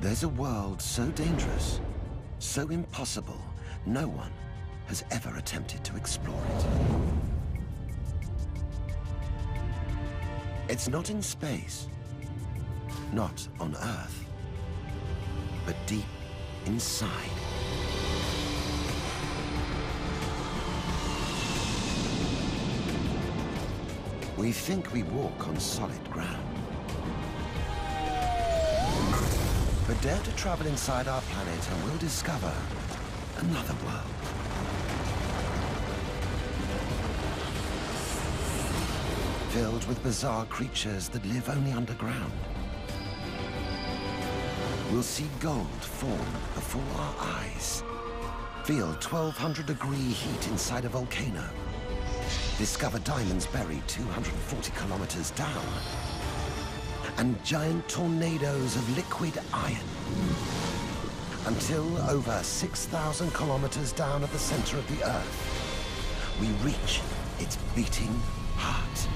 There's a world so dangerous, so impossible, no one has ever attempted to explore it. It's not in space, not on Earth, but deep inside. We think we walk on solid ground. But dare to travel inside our planet and we'll discover another world. Filled with bizarre creatures that live only underground. We'll see gold form before our eyes. Feel 1200-degree heat inside a volcano. Discover diamonds buried 240 kilometers down. And giant tornadoes of liquid iron. Until over 6,000 kilometers down at the center of the Earth, we reach its beating heart.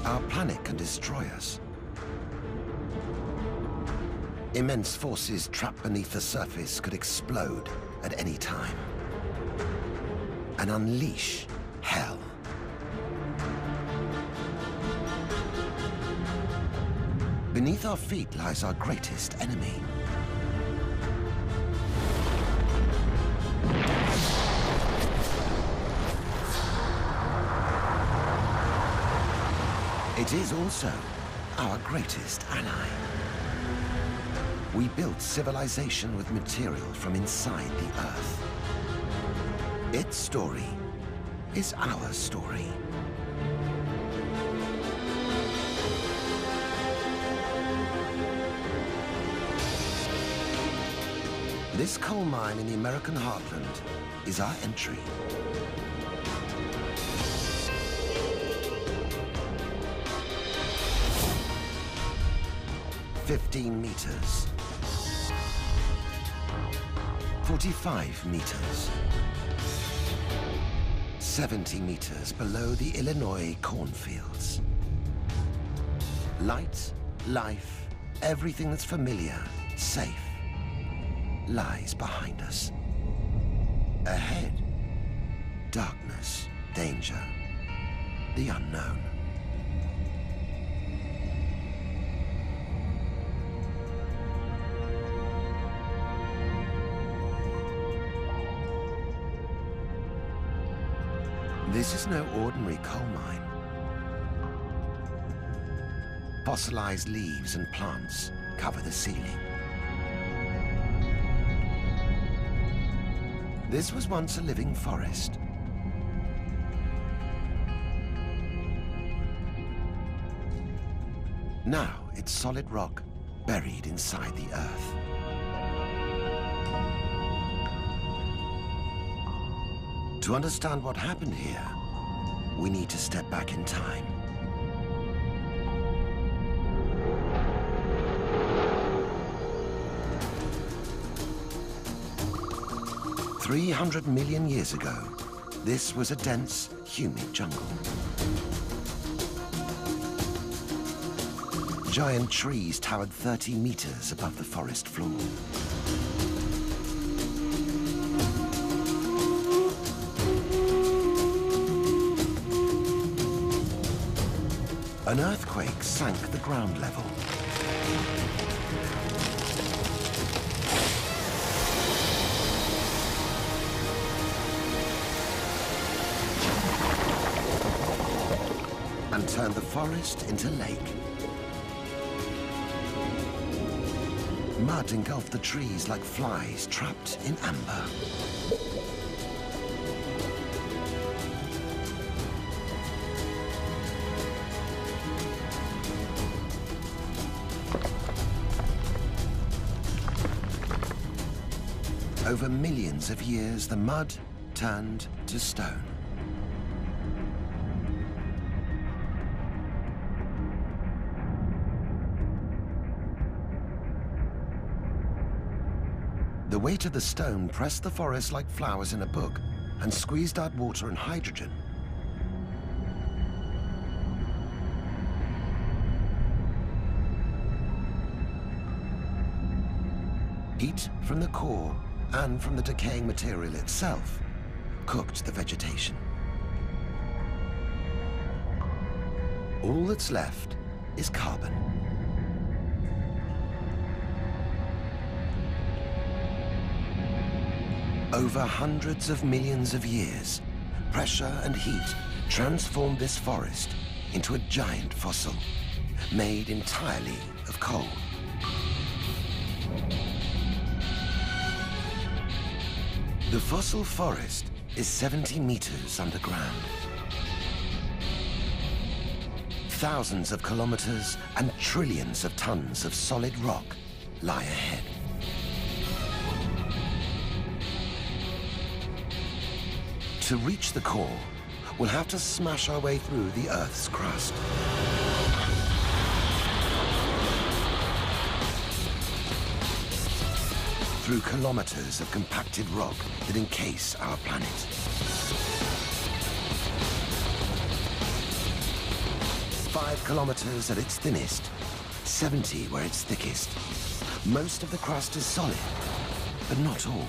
Our planet can destroy us. Immense forces trapped beneath the surface could explode at any time and unleash hell. Beneath our feet lies our greatest enemy. It is also our greatest ally. We built civilization with material from inside the Earth. Its story is our story. This coal mine in the American heartland is our entry. "15 meters. 45 meters. 70 meters below the Illinois cornfields. Light, life, everything that's familiar, safe, lies behind us. Ahead, darkness, danger, the unknown. This is no ordinary coal mine. Fossilized leaves and plants cover the ceiling. This was once a living forest. Now it's solid rock buried inside the earth. To understand what happened here, we need to step back in time. "300 million years ago, this was a dense, humid jungle. Giant trees towered 30 meters above the forest floor. An earthquake sank the ground level. And turned the forest into lake. Mud engulfed the trees like flies trapped in amber. Over millions of years, the mud turned to stone. The weight of the stone pressed the forest like flowers in a book and squeezed out water and hydrogen. Heat from the core and from the decaying material itself cooked the vegetation. All that's left is carbon. Over hundreds of millions of years, pressure and heat transformed this forest into a giant fossil, made entirely of coal. The fossil forest is 70 meters underground. Thousands of kilometers and trillions of tons of solid rock lie ahead. To reach the core, we'll have to smash our way through the Earth's crust. Through kilometers of compacted rock that encase our planet. 5 kilometers at its thinnest, 70 where it's thickest. Most of the crust is solid, but not all.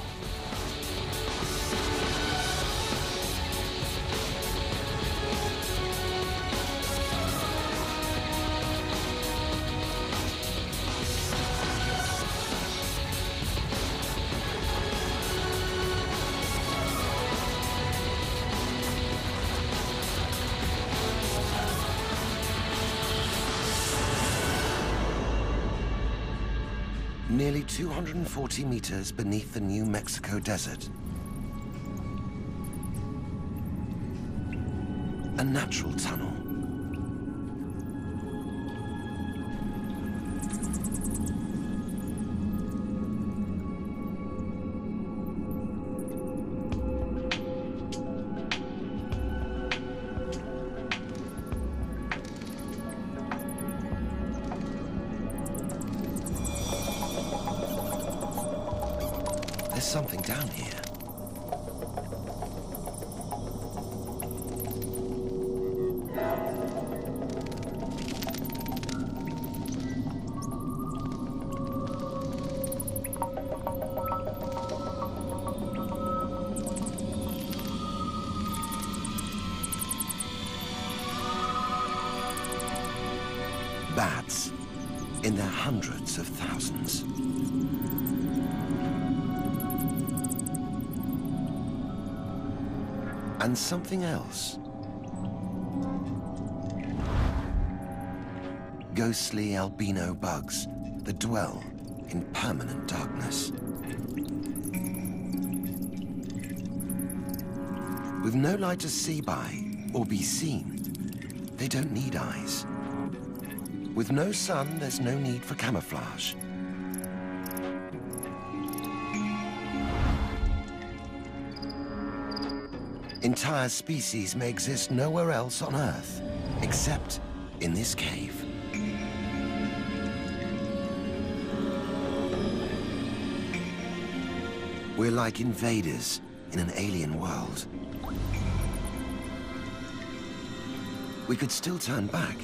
Nearly 240 meters beneath the New Mexico desert. A natural tunnel. There's something down here. Bats, in their hundreds of thousands. And something else. Ghostly albino bugs that dwell in permanent darkness. With no light to see by or be seen, they don't need eyes. With no sun, there's no need for camouflage. Entire species may exist nowhere else on Earth, except in this cave. We're like invaders in an alien world. We could still turn back.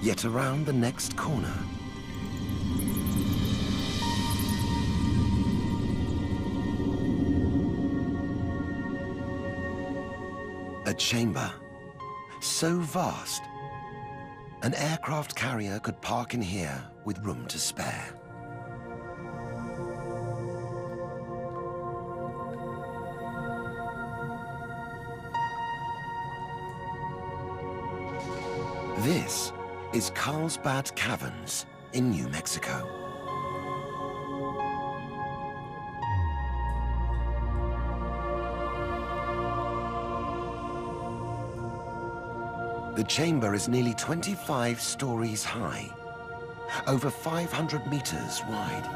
Yet around the next corner, a chamber so vast, an aircraft carrier could park in here with room to spare. This is Carlsbad Caverns in New Mexico. The chamber is nearly 25 stories high, over 500 meters wide.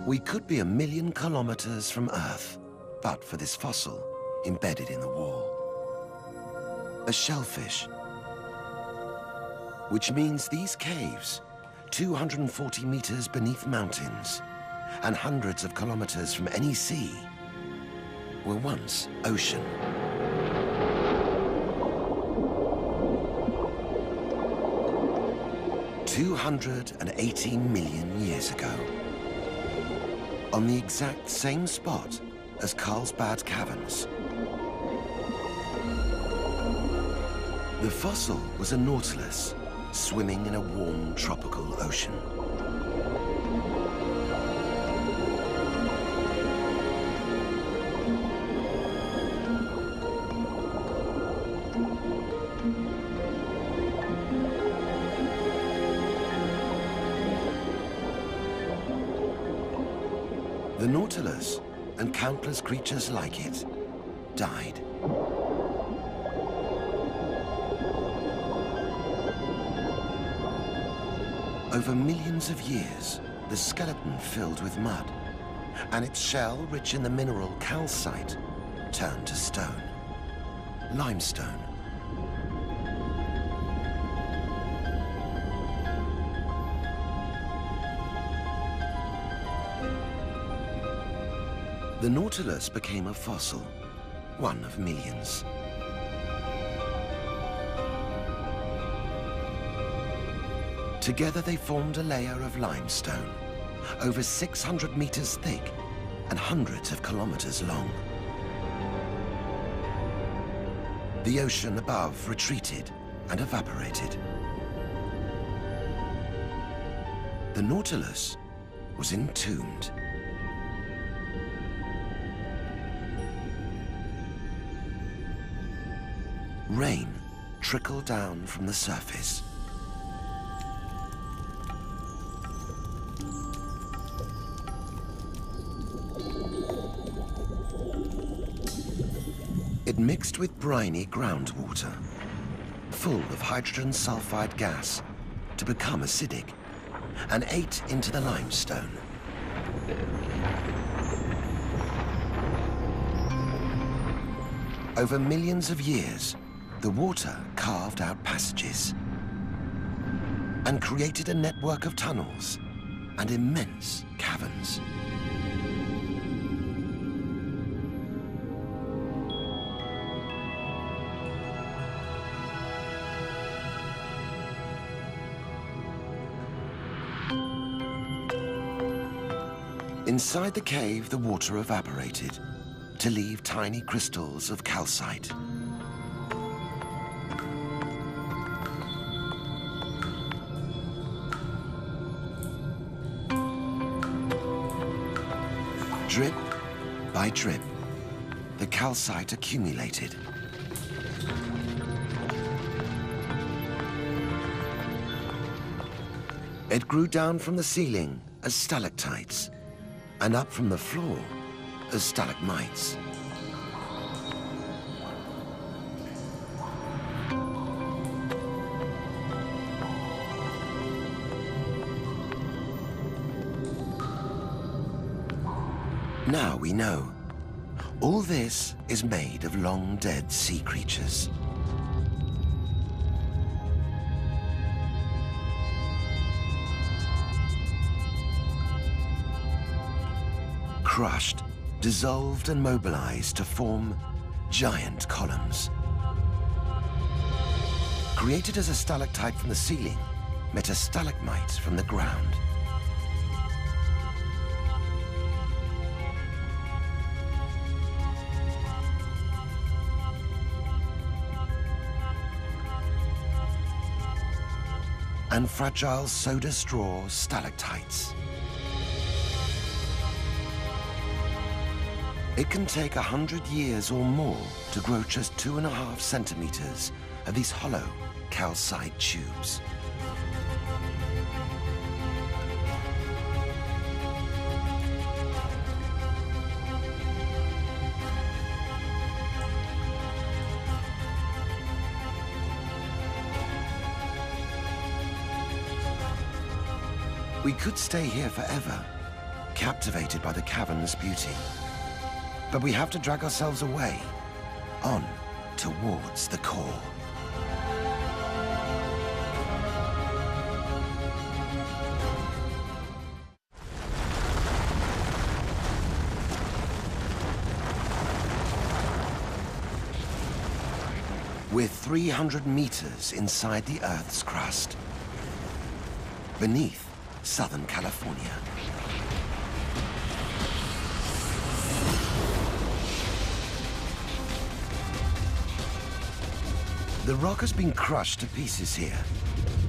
We could be 1,000,000 kilometers from Earth, but for this fossil embedded in the wall. A shellfish, which means these caves, 240 meters beneath mountains and hundreds of kilometers from any sea, were once ocean. $280 million years ago, on the exact same spot as Carlsbad Caverns. The fossil was a nautilus swimming in a warm tropical ocean. The nautilus and countless creatures like it died. Over millions of years, the skeleton filled with mud, and its shell, rich in the mineral calcite, turned to stone, limestone. The nautilus became a fossil, one of millions. Together they formed a layer of limestone, over 600 meters thick and hundreds of kilometers long. The ocean above retreated and evaporated. The nautilus was entombed. Rain trickled down from the surface. It mixed with briny groundwater, full of hydrogen sulfide gas, to become acidic, and ate into the limestone. Over millions of years, the water carved out passages and created a network of tunnels and immense caverns. Inside the cave, the water evaporated to leave tiny crystals of calcite. Drip by drip, the calcite accumulated. It grew down from the ceiling as stalactites, and up from the floor as stalagmites. Now we know. All this is made of long-dead sea creatures. Crushed, dissolved and mobilized to form giant columns. Created as a stalactite from the ceiling, met a stalagmite from the ground. And fragile soda straw stalactites. It can take 100 years or more to grow just 2.5 centimeters of these hollow calcite tubes. We could stay here forever, captivated by the cavern's beauty. But we have to drag ourselves away, on towards the core. We're 300 meters inside the Earth's crust, beneath Southern California. The rock has been crushed to pieces here.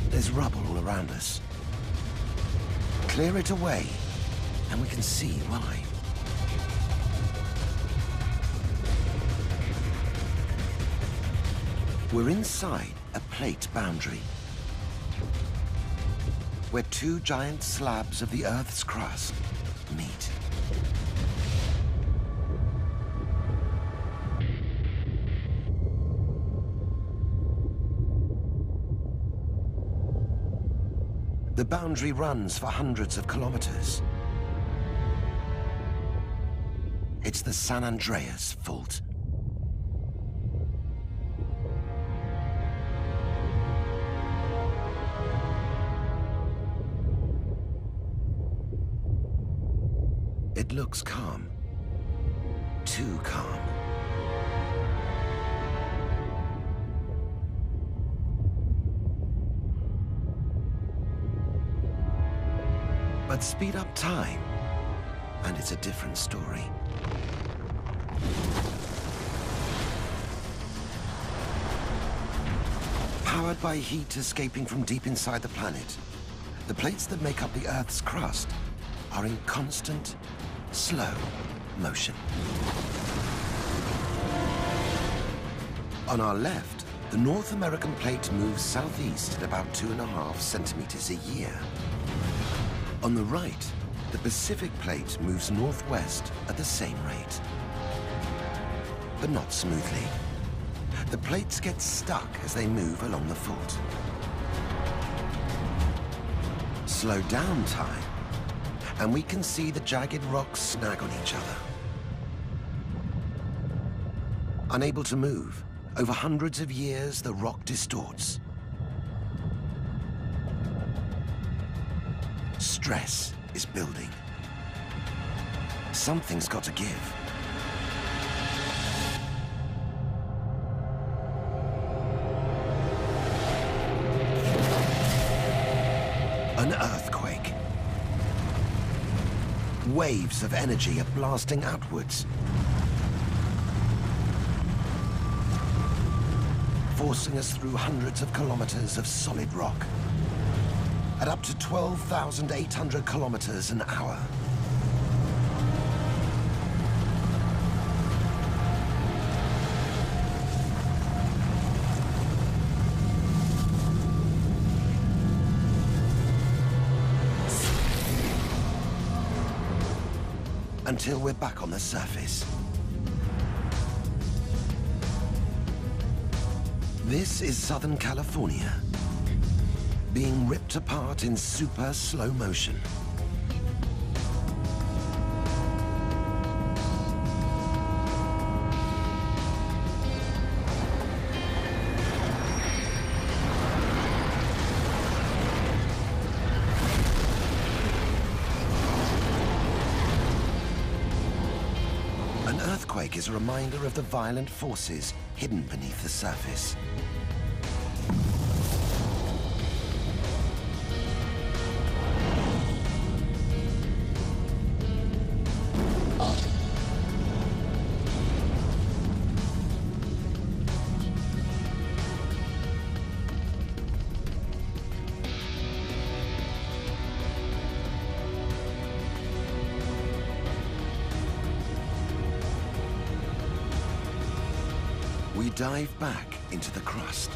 There's rubble all around us. Clear it away, and we can see why. We're inside a plate boundary, where two giant slabs of the Earth's crust meet. The boundary runs for hundreds of kilometers. It's the San Andreas Fault. It looks calm. Too calm. But speed up time, and it's a different story. Powered by heat escaping from deep inside the planet, the plates that make up the Earth's crust are in constant, slow motion. On our left, the North American plate moves southeast at about 2.5 centimeters a year. On the right, the Pacific plate moves northwest at the same rate. But not smoothly. The plates get stuck as they move along the fault. Slow down time, and we can see the jagged rocks snag on each other. Unable to move, over hundreds of years, the rock distorts. Stress is building. Something's got to give. An earthquake. Waves of energy are blasting outwards, forcing us through hundreds of kilometers of solid rock at up to 12,800 kilometers an hour. Until we're back on the surface. This is Southern California, being ripped apart in super slow motion. An earthquake is a reminder of the violent forces hidden beneath the surface. We dive back into the crust.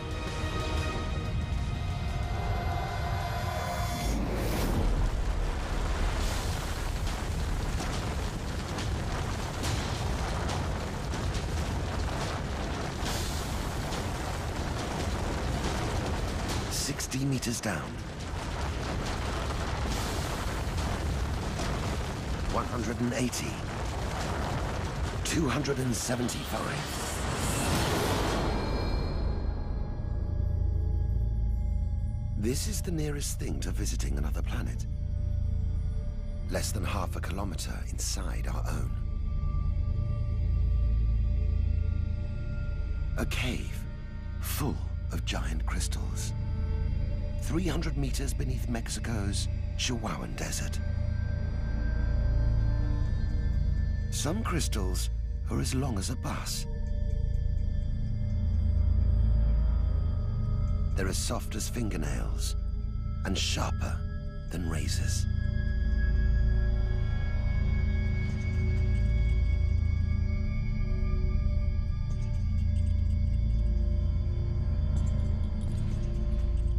$60 meters down. 180. 275. This is the nearest thing to visiting another planet. Less than half a kilometer inside our own. A cave full of giant crystals. 300 meters beneath Mexico's Chihuahuan Desert. Some crystals are as long as a bus. They're as soft as fingernails and sharper than razors.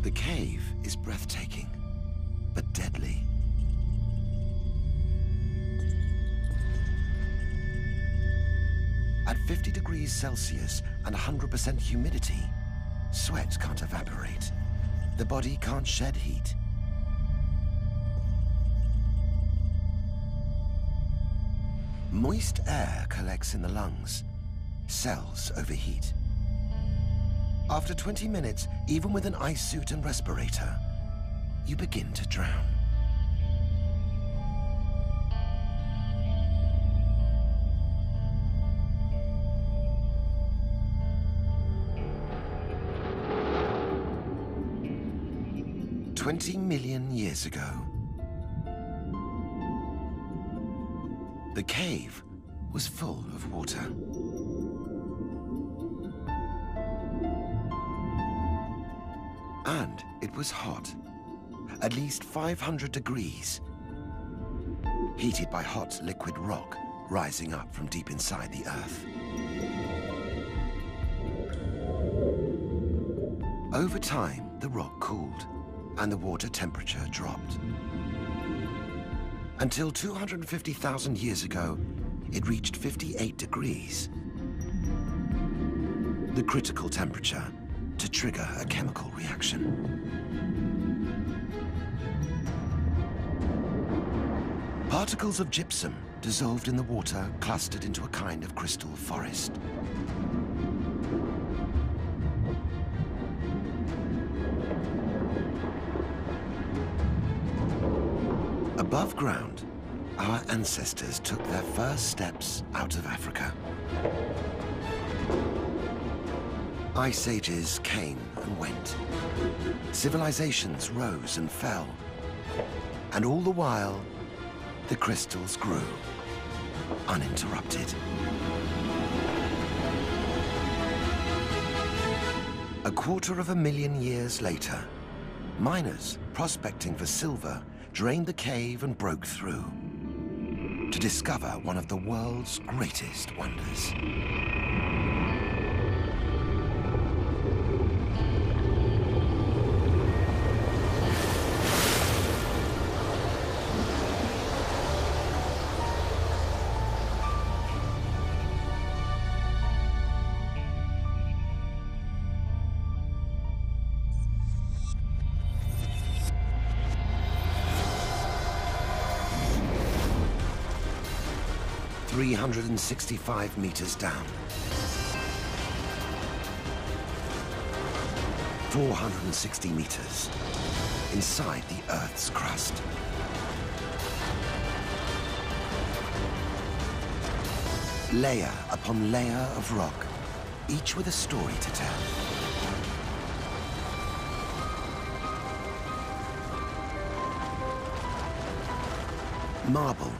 The cave is breathtaking, but deadly. At 50 degrees Celsius and 100% humidity, sweat can't evaporate. The body can't shed heat. Moist air collects in the lungs. Cells overheat. After 20 minutes, even with an ice suit and respirator, you begin to drown. $20 million years ago, the cave was full of water. And it was hot, at least 500 degrees, heated by hot liquid rock rising up from deep inside the earth. Over time, the rock cooled and the water temperature dropped. Until 250,000 years ago, it reached 58 degrees. The critical temperature to trigger a chemical reaction. Particles of gypsum dissolved in the water clustered into a kind of crystal forest. Above ground, our ancestors took their first steps out of Africa. Ice ages came and went. Civilizations rose and fell. And all the while, the crystals grew, uninterrupted. A 250,000 years later, miners prospecting for silver drained the cave and broke through to discover one of the world's greatest wonders. $365 meters down. 460 meters inside the Earth's crust. Layer upon layer of rock, each with a story to tell. Marble,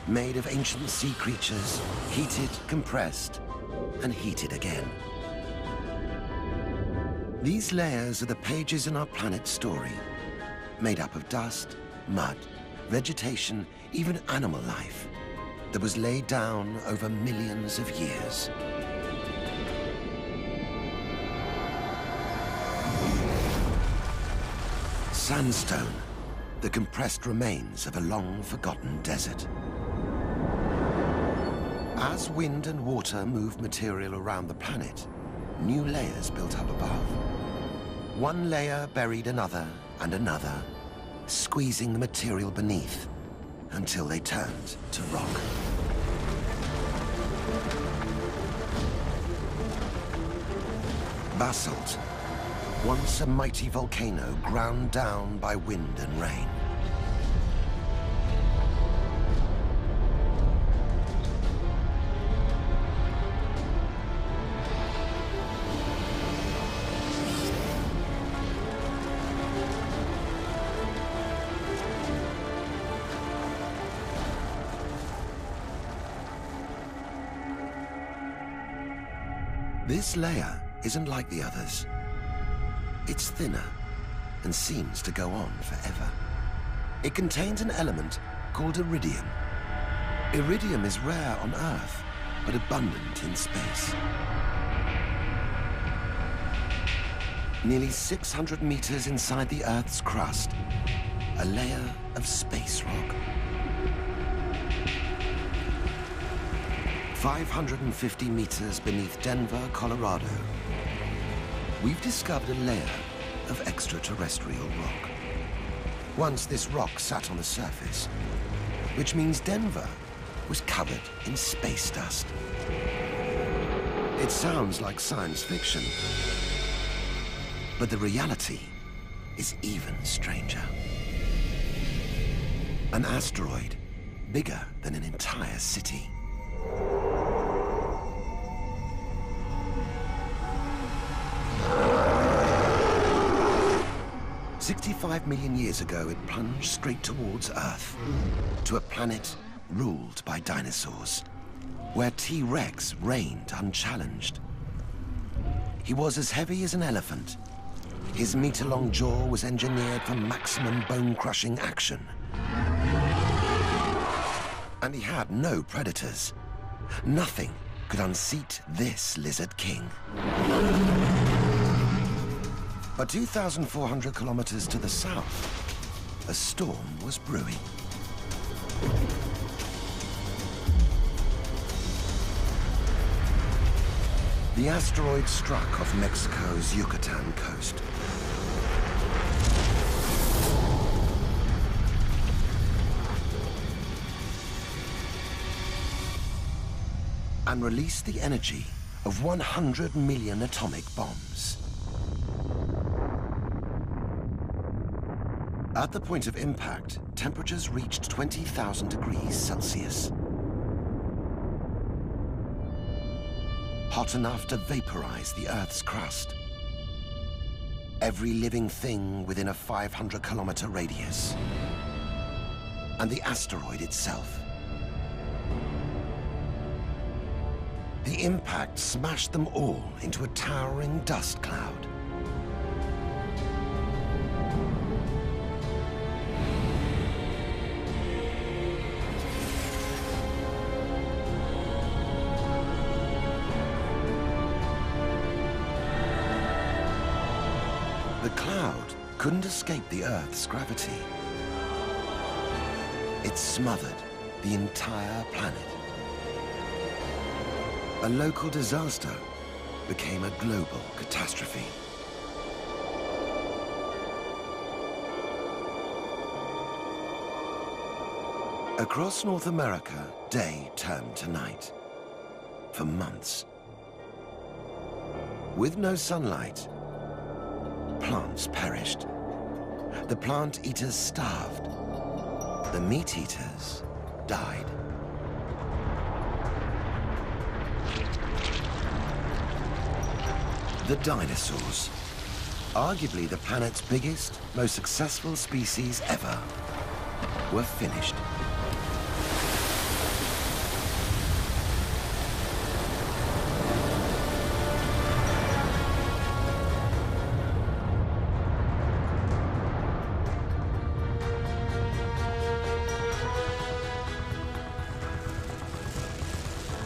made of ancient sea creatures, heated, compressed, and heated again. These layers are the pages in our planet's story, made up of dust, mud, vegetation, even animal life, that was laid down over millions of years. Sandstone, the compressed remains of a long-forgotten desert. As wind and water moved material around the planet, new layers built up above. One layer buried another and another, squeezing the material beneath until they turned to rock. Basalt, once a mighty volcano ground down by wind and rain. This layer isn't like the others. It's thinner and seems to go on forever. It contains an element called iridium. Iridium is rare on Earth, but abundant in space. Nearly 600 meters inside the Earth's crust, a layer of space rock. 550 meters beneath Denver, Colorado, we've discovered a layer of extraterrestrial rock. Once this rock sat on the surface, which means Denver was covered in space dust. It sounds like science fiction, but the reality is even stranger. An asteroid bigger than an entire city. "65 million years ago, it plunged straight towards Earth, to a planet ruled by dinosaurs, where T-Rex reigned unchallenged. He was as heavy as an elephant. His meter-long jaw was engineered for maximum bone-crushing action. And he had no predators. Nothing could unseat this lizard king. But 2,400 kilometers to the south, a storm was brewing. The asteroid struck off Mexico's Yucatan coast. And released the energy of 100 million atomic bombs. At the point of impact, temperatures reached 20,000 degrees Celsius. Hot enough to vaporize the Earth's crust. Every living thing within a 500-kilometer radius. And the asteroid itself. The impact smashed them all into a towering dust cloud. The cloud couldn't escape the Earth's gravity. It smothered the entire planet. A local disaster became a global catastrophe. Across North America, day turned to night. For months. With no sunlight, plants perished. The plant eaters starved. The meat eaters died. The dinosaurs, arguably the planet's biggest, most successful species ever, were finished.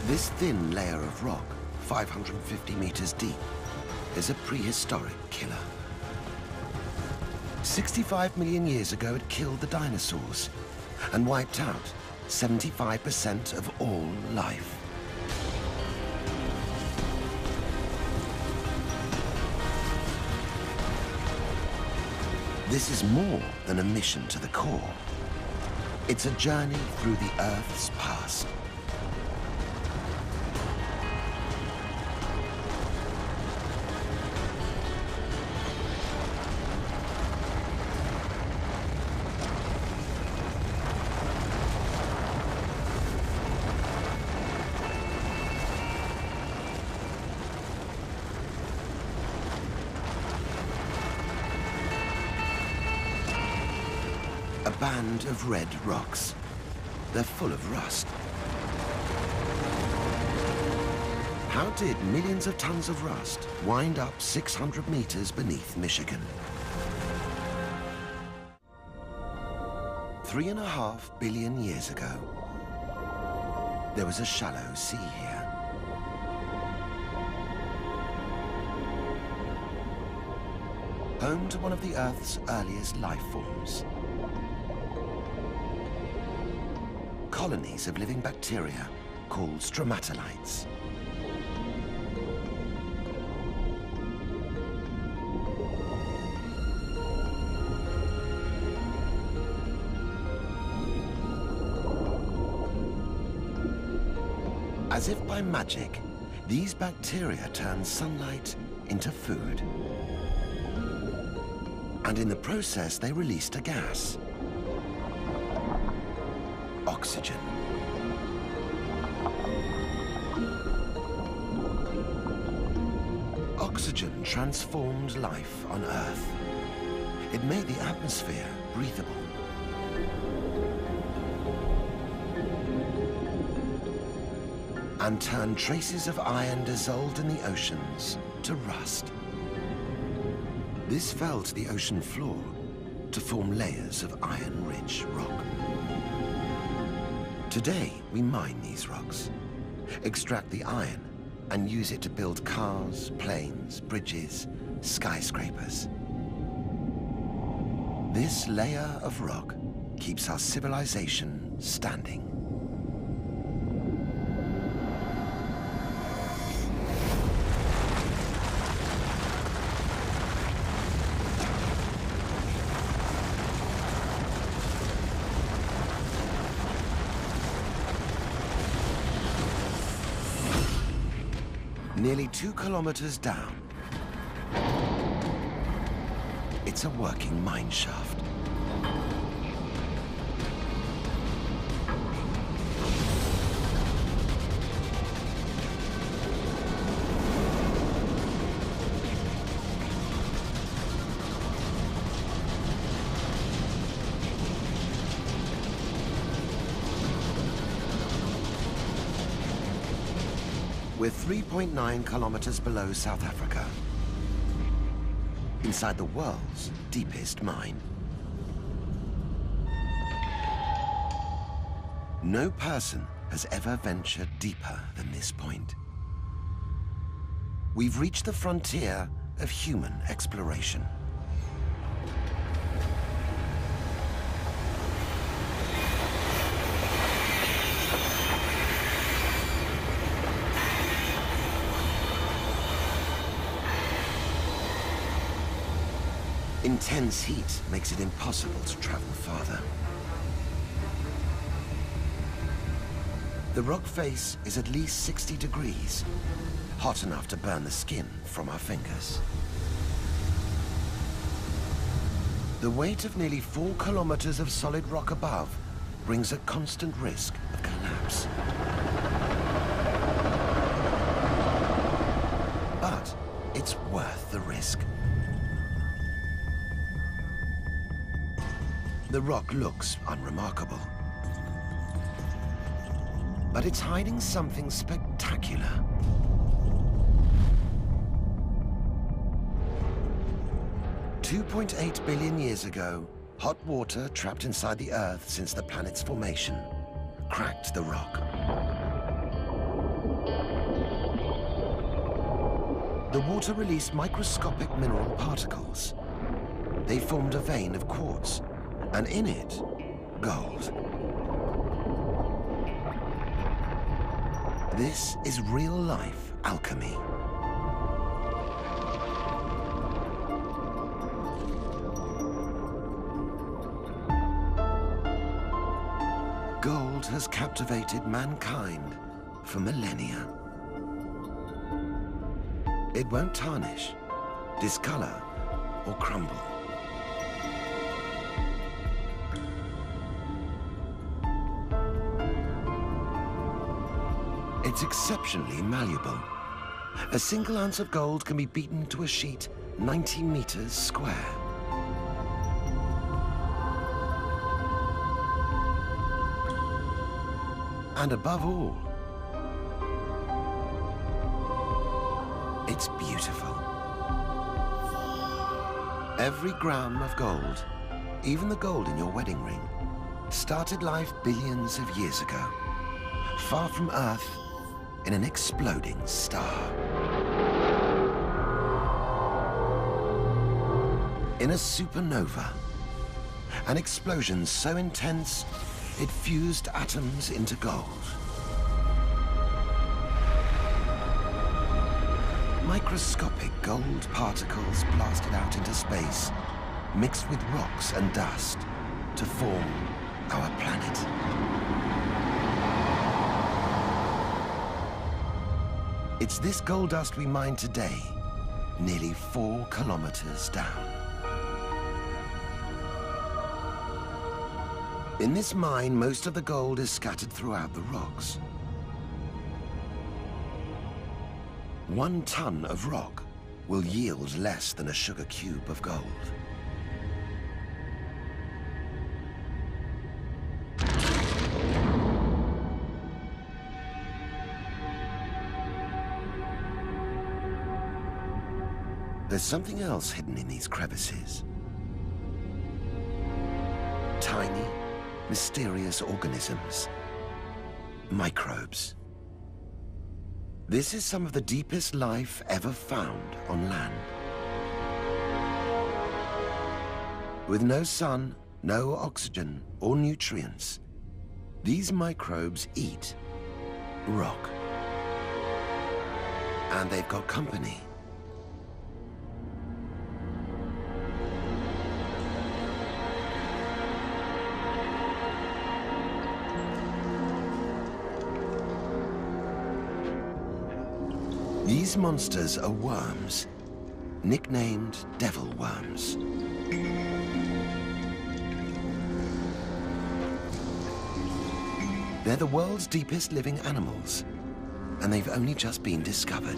This thin layer of rock, 550 meters deep, is a prehistoric killer. 65 million years ago, it killed the dinosaurs and wiped out 75% of all life. This is more than a mission to the core. It's a journey through the Earth's past. A band of red rocks. They're full of rust. How did millions of tons of rust wind up 600 meters beneath Michigan? 3.5 billion years ago, there was a shallow sea here. Home to one of the Earth's earliest life forms. Colonies of living bacteria called stromatolites. As if by magic, these bacteria turn sunlight into food. And in the process, they released a gas. Oxygen. Oxygen transformed life on Earth. It made the atmosphere breathable. And turned traces of iron dissolved in the oceans to rust. This fell to the ocean floor to form layers of iron-rich rock. Today, we mine these rocks, extract the iron, and use it to build cars, planes, bridges, skyscrapers. This layer of rock keeps our civilization standing. Nearly 2 kilometers down, it's a working mine shaft. We're 3.9 kilometers below South Africa, inside the world's deepest mine. No person has ever ventured deeper than this point. We've reached the frontier of human exploration. Intense heat makes it impossible to travel farther. The rock face is at least 60 degrees, hot enough to burn the skin from our fingers. The weight of nearly 4 kilometers of solid rock above brings a constant risk of collapse. But it's worth the risk. The rock looks unremarkable, but it's hiding something spectacular. $2.8 billion years ago, hot water trapped inside the Earth since the planet's formation cracked the rock. The water released microscopic mineral particles. They formed a vein of quartz, and in it, gold. This is real-life alchemy. has captivated mankind for millennia. It won't tarnish, discolor, or crumble. It's exceptionally malleable. A single ounce of gold can be beaten to a sheet 90 meters square. And above all, it's beautiful. Every gram of gold, even the gold in your wedding ring, started life billions of years ago, far from Earth, in an exploding star. In a supernova, an explosion so intense it fused atoms into gold. Microscopic gold particles blasted out into space, mixed with rocks and dust to form our planet. It's this gold dust we mine today, nearly 4 kilometers down. In this mine, most of the gold is scattered throughout the rocks. 1 ton of rock will yield less than a sugar cube of gold. There's something else hidden in these crevices. Tiny, mysterious organisms. Microbes. This is some of the deepest life ever found on land. With no sun, no oxygen or nutrients, these microbes eat rock. And they've got company. These monsters are worms, nicknamed devil worms. They're the world's deepest living animals, and they've only just been discovered.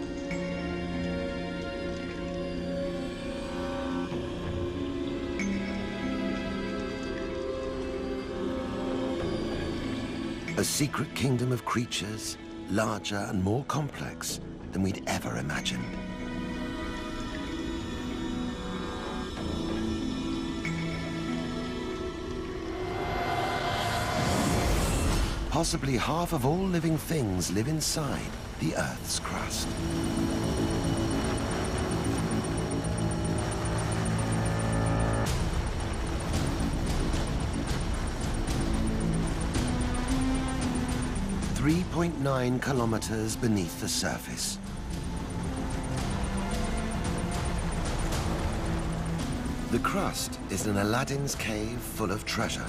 A secret kingdom of creatures, larger and more complex than we'd ever imagined. Possibly half of all living things live inside the Earth's crust. .9 kilometers beneath the surface. The crust is an Aladdin's cave full of treasure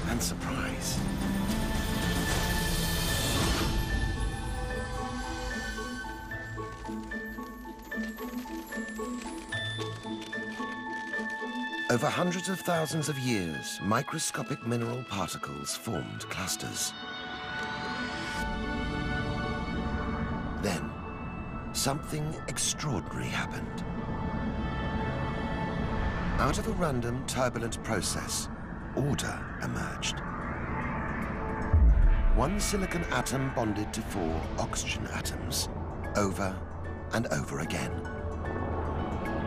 and surprise. Over hundreds of thousands of years, microscopic mineral particles formed clusters. Then, something extraordinary happened. Out of a random, turbulent process, order emerged. One silicon atom bonded to 4 oxygen atoms, over and over again,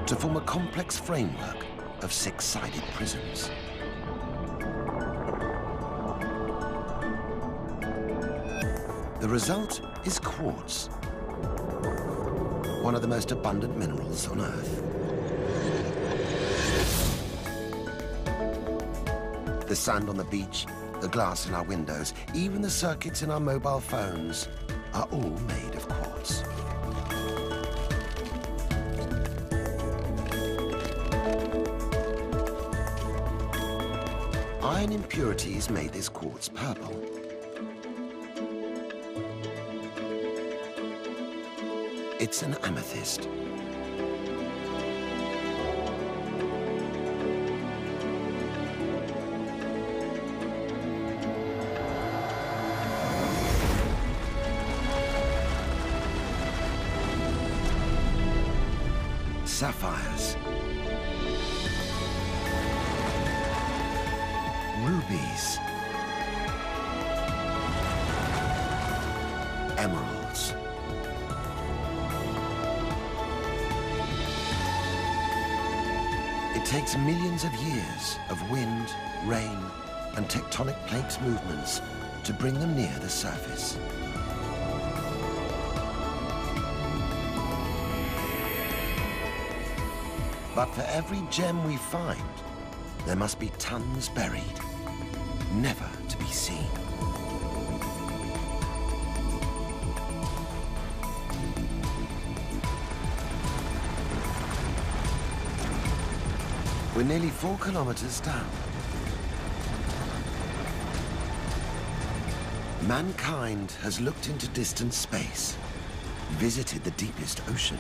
to form a complex framework of 6-sided prisms. The result is quartz, one of the most abundant minerals on Earth. The sand on the beach, the glass in our windows, even the circuits in our mobile phones are all made of quartz. Iron impurities made this quartz purple. It's an amethyst. Sapphires. Rubies. Emeralds. It takes millions of years of wind, rain, and tectonic plate movements to bring them near the surface. But for every gem we find, there must be tons buried, never to be seen. We're nearly 4 kilometers down. Mankind has looked into distant space, visited the deepest ocean,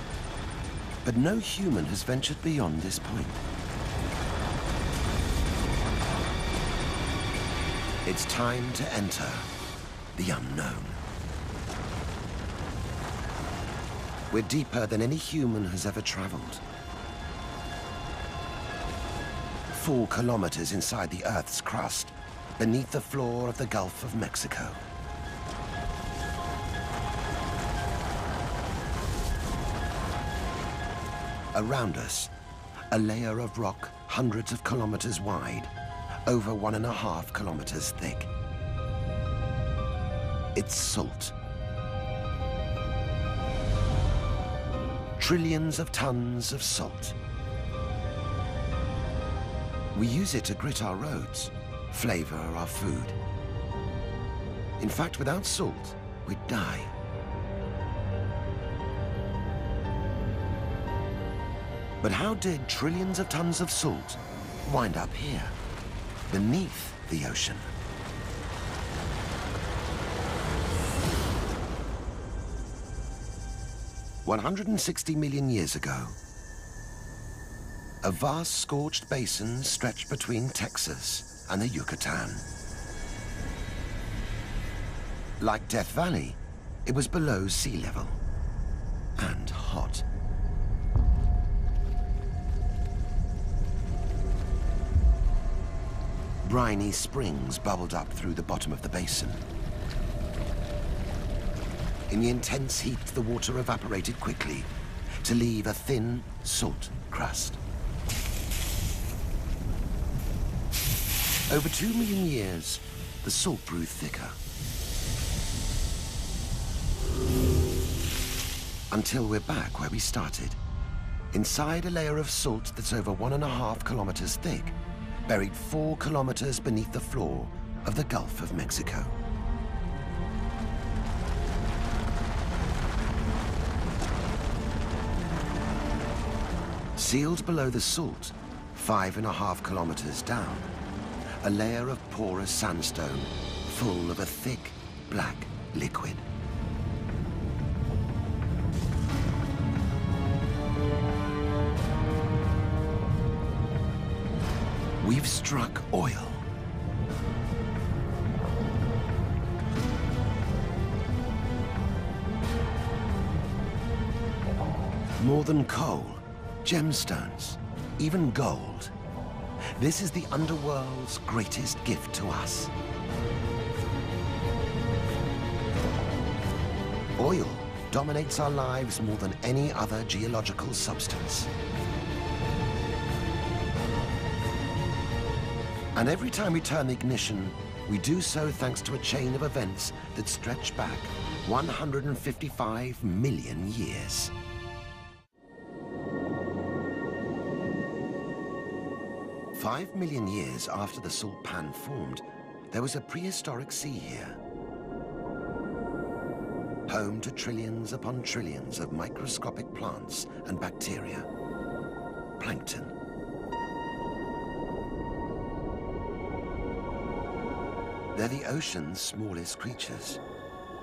but no human has ventured beyond this point. It's time to enter the unknown. We're deeper than any human has ever traveled. 4 kilometers inside the Earth's crust, beneath the floor of the Gulf of Mexico. Around us, a layer of rock hundreds of kilometers wide, over 1.5 kilometers thick. It's salt. Trillions of tons of salt. We use it to grit our roads, flavor our food. In fact, without salt, we'd die. But how did trillions of tons of salt wind up here, beneath the ocean? $160 million years ago, a vast scorched basin stretched between Texas and the Yucatan. Like Death Valley, it was below sea level and hot. Briny springs bubbled up through the bottom of the basin. In the intense heat, the water evaporated quickly to leave a thin salt crust. Over 2 million years, the salt grew thicker. Until we're back where we started, inside a layer of salt that's over 1.5 kilometers thick, buried 4 kilometers beneath the floor of the Gulf of Mexico. Sealed below the salt, 5.5 kilometers down, a layer of porous sandstone full of a thick, black liquid. We've struck oil. More than coal, gemstones, even gold. This is the underworld's greatest gift to us. Oil dominates our lives more than any other geological substance. And every time we turn the ignition, we do so thanks to a chain of events that stretch back 155 million years. Five million years after the salt pan formed, there was a prehistoric sea here. Home to trillions upon trillions of microscopic plants and bacteria, plankton. They're the ocean's smallest creatures,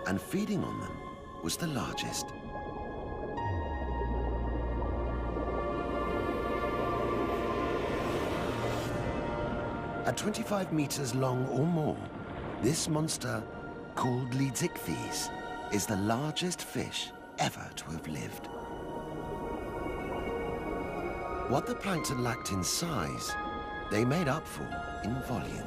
and feeding on them was the largest. At 25 meters long or more, this monster, called Lidzichthys, is the largest fish ever to have lived. What the plankton lacked in size, they made up for in volume.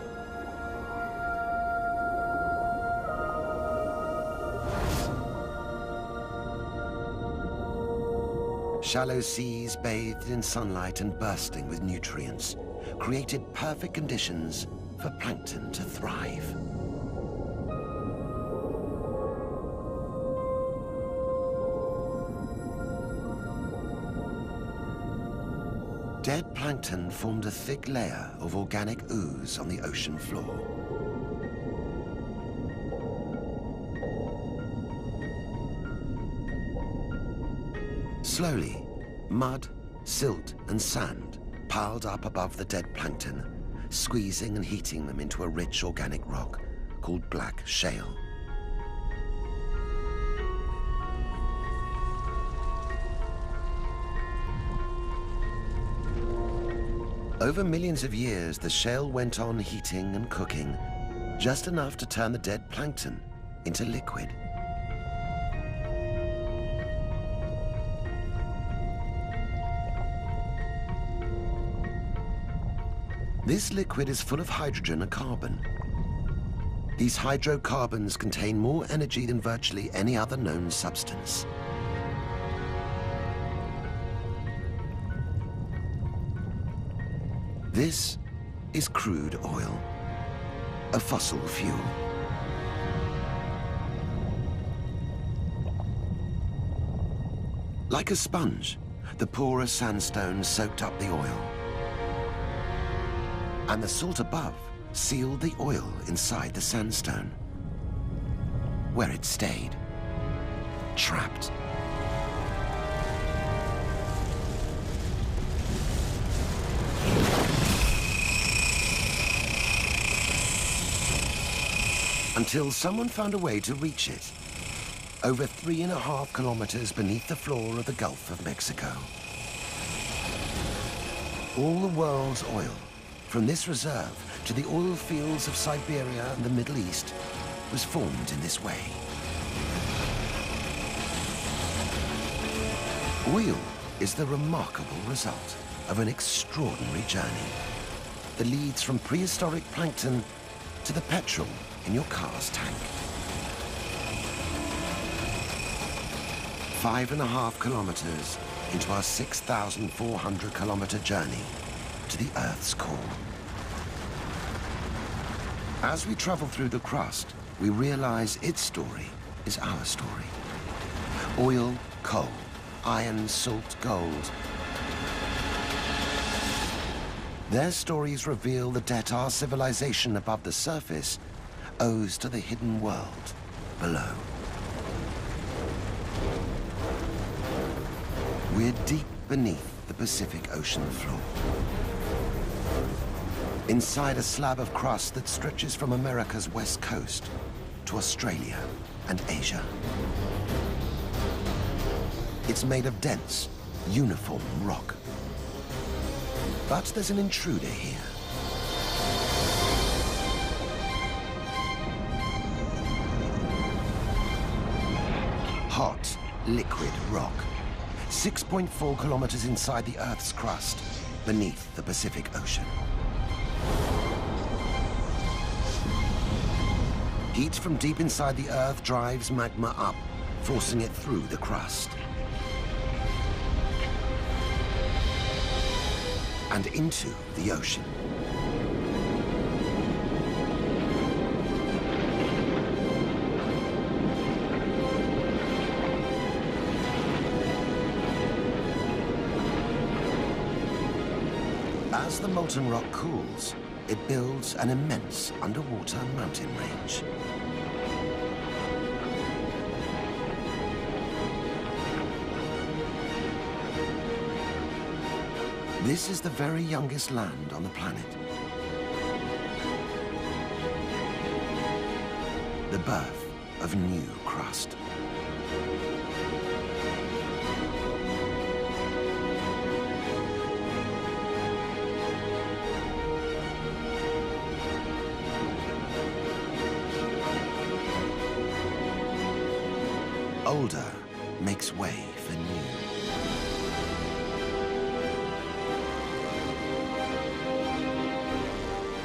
Shallow seas bathed in sunlight and bursting with nutrients created perfect conditions for plankton to thrive. Dead plankton formed a thick layer of organic ooze on the ocean floor. Slowly, mud, silt, and sand piled up above the dead plankton, squeezing and heating them into a rich organic rock called black shale. Over millions of years, the shale went on heating and cooking, just enough to turn the dead plankton into liquid. This liquid is full of hydrogen and carbon. These hydrocarbons contain more energy than virtually any other known substance. This is crude oil, a fossil fuel. Like a sponge, the porous sandstone soaked up the oil, and the salt above sealed the oil inside the sandstone, where it stayed, trapped. Until someone found a way to reach it, over 3.5 kilometers beneath the floor of the Gulf of Mexico. All the world's oil, from this reserve to the oil fields of Siberia and the Middle East, was formed in this way. Oil is the remarkable result of an extraordinary journey that leads from prehistoric plankton to the petrol in your car's tank. 5.5 kilometers into our 6,400 kilometer journey to the Earth's core. As we travel through the crust, we realize its story is our story. Oil, coal, iron, salt, gold. Their stories reveal the debt our civilization above the surface owes to the hidden world below. We're deep beneath the Pacific Ocean floor, inside a slab of crust that stretches from America's west coast to Australia and Asia. It's made of dense, uniform rock. But there's an intruder here. Hot, liquid rock, 6.4 kilometers inside the Earth's crust, beneath the Pacific Ocean. Heat from deep inside the Earth drives magma up, forcing it through the crust and into the ocean. As the molten rock cools, it builds an immense underwater mountain range. This is the very youngest land on the planet. the birth of new crust. Older makes way for new.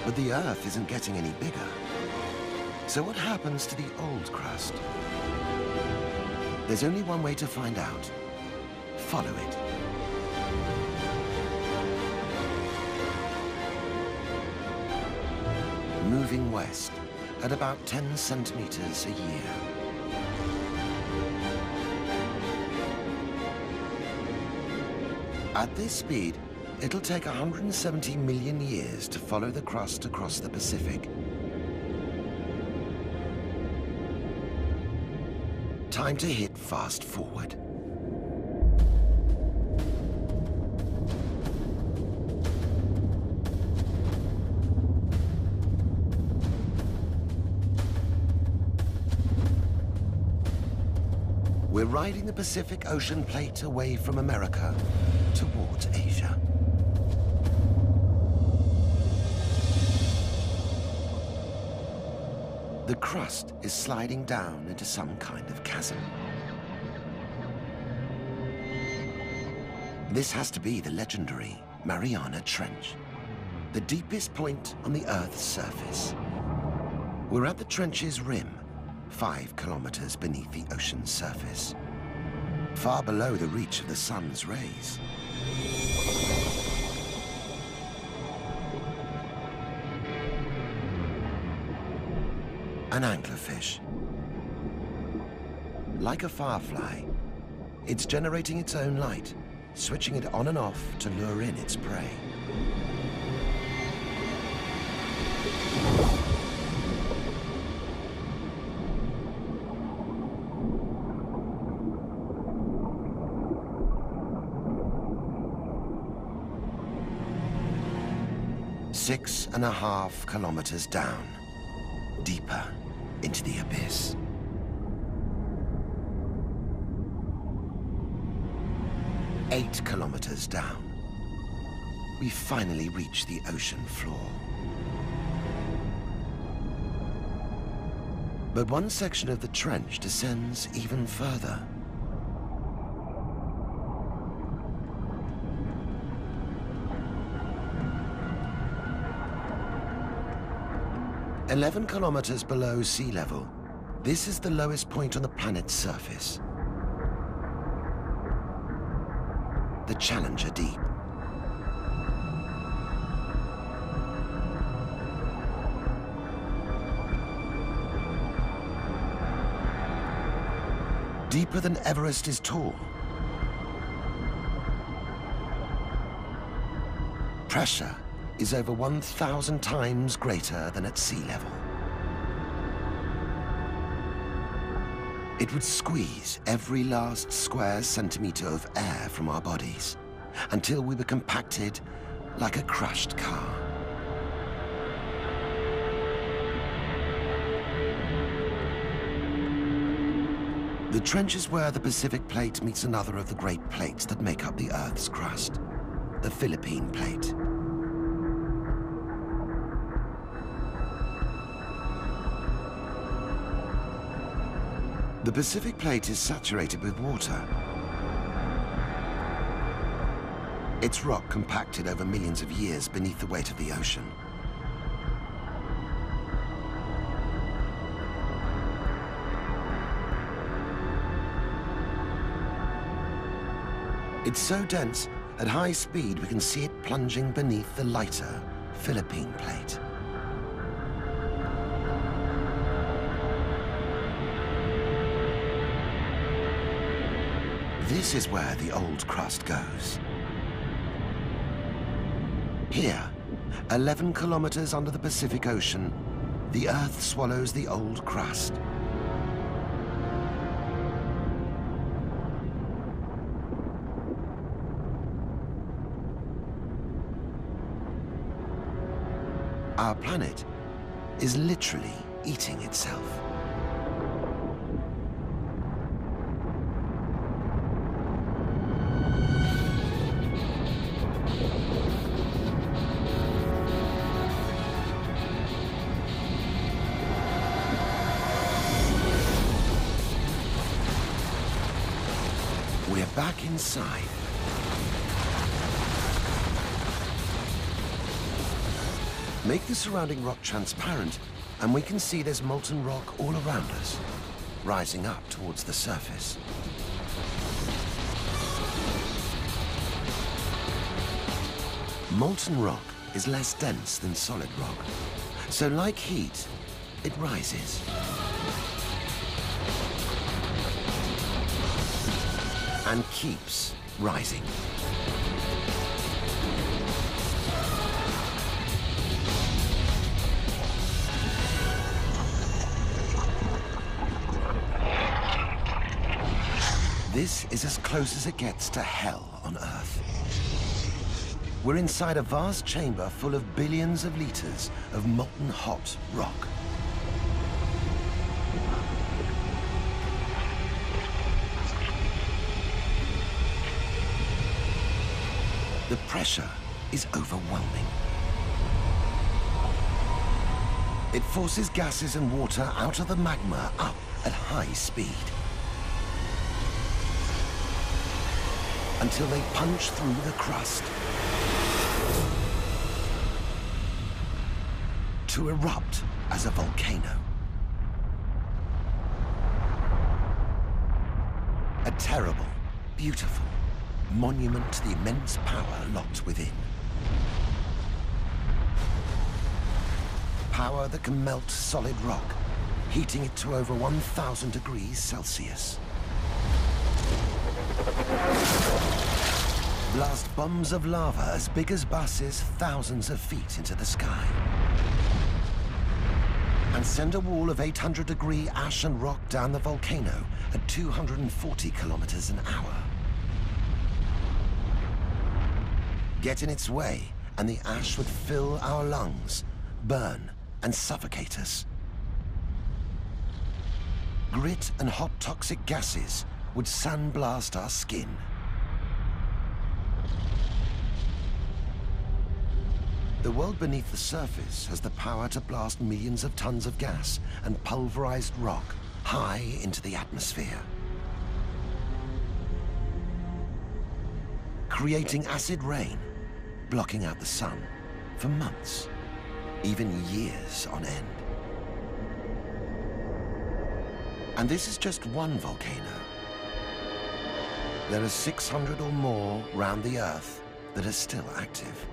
But the Earth isn't getting any bigger. So what happens to the old crust? There's only one way to find out. Follow it. Moving west at about 10 centimeters a year. At this speed, it'll take 170 million years to follow the crust across the Pacific. Time to hit fast forward. We're riding the Pacific Ocean plate away from America towards Asia. The crust is sliding down into some kind of chasm. This has to be the legendary Mariana Trench, the deepest point on the Earth's surface. We're at the trench's rim, 5 kilometers beneath the ocean's surface, far below the reach of the sun's rays. An anglerfish. Like a firefly, it's generating its own light, switching it on and off to lure in its prey. Six and a half kilometers down, deeper into the abyss. Eight kilometers down, we finally reach the ocean floor. But one section of the trench descends even further. "11 kilometers below sea level, this is the lowest point on the planet's surface. The Challenger Deep. Deeper than Everest is tall. Pressure is over 1,000 times greater than at sea level. It would squeeze every last square centimeter of air from our bodies until we were compacted like a crushed car. The trench is where the Pacific Plate meets another of the great plates that make up the Earth's crust, the Philippine Plate. The Pacific Plate is saturated with water. Its rock compacted over millions of years beneath the weight of the ocean. It's so dense, at high speed we can see it plunging beneath the lighter Philippine Plate. This is where the old crust goes. Here, 11 kilometers under the Pacific Ocean, the Earth swallows the old crust. Our planet is literally eating itself. back inside. Make the surrounding rock transparent, and we can see there's molten rock all around us, rising up towards the surface. Molten rock is less dense than solid rock, so like heat, it rises. And keeps rising. This is as close as it gets to hell on Earth. We're inside a vast chamber full of billions of liters of molten hot rock. The pressure is overwhelming. It forces gases and water out of the magma up at high speed, until they punch through the crust to erupt as a volcano. A terrible, beautiful monument to the immense power locked within. Power that can melt solid rock, heating it to over 1,000 degrees Celsius. Blast bombs of lava as big as buses thousands of feet into the sky. And send a wall of 800-degree ash and rock down the volcano at 240 kilometers an hour. Get in its way, and the ash would fill our lungs, burn, and suffocate us. Grit and hot toxic gases would sandblast our skin. The world beneath the surface has the power to blast millions of tons of gas and pulverized rock high into the atmosphere, creating acid rain, blocking out the sun for months, even years on end. And this is just one volcano. There are 600 or more round the Earth that are still active.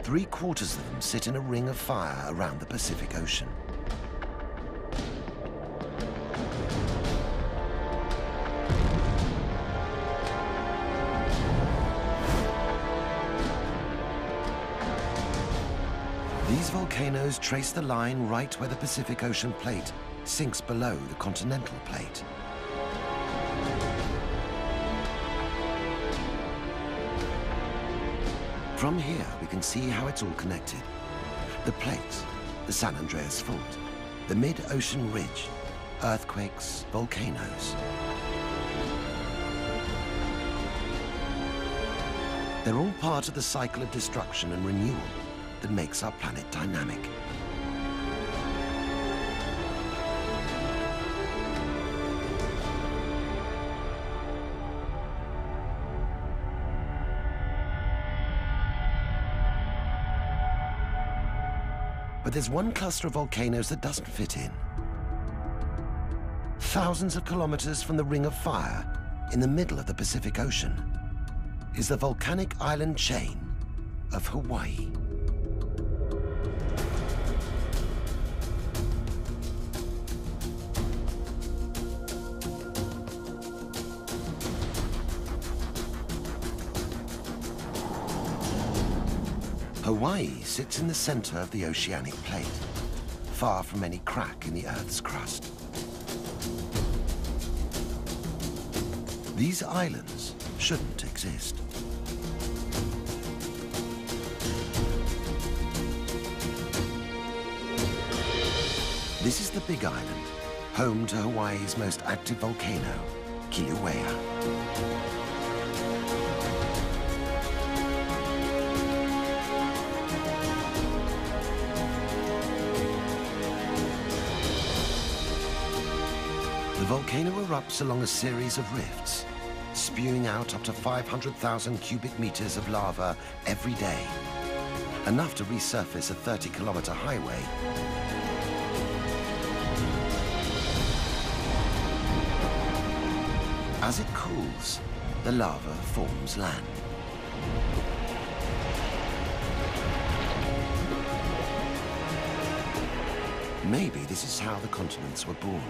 3/4 of them sit in a ring of fire around the Pacific Ocean. These volcanoes trace the line right where the Pacific Ocean plate sinks below the continental plate. From here, we can see how it's all connected. The plates, the San Andreas Fault, the mid-ocean ridge, earthquakes, volcanoes. They're all part of the cycle of destruction and renewal that makes our planet dynamic. But there's one cluster of volcanoes that doesn't fit in. Thousands of kilometers from the Ring of Fire, in the middle of the Pacific Ocean, is the volcanic island chain of Hawaii. Hawaii sits in the center of the oceanic plate, far from any crack in the Earth's crust. These islands shouldn't exist. This is the Big Island, home to Hawaii's most active volcano, Kilauea. The volcano erupts along a series of rifts, spewing out up to 500,000 cubic meters of lava every day, enough to resurface a 30-kilometer highway. As it cools, the lava forms land. Maybe this is how the continents were born.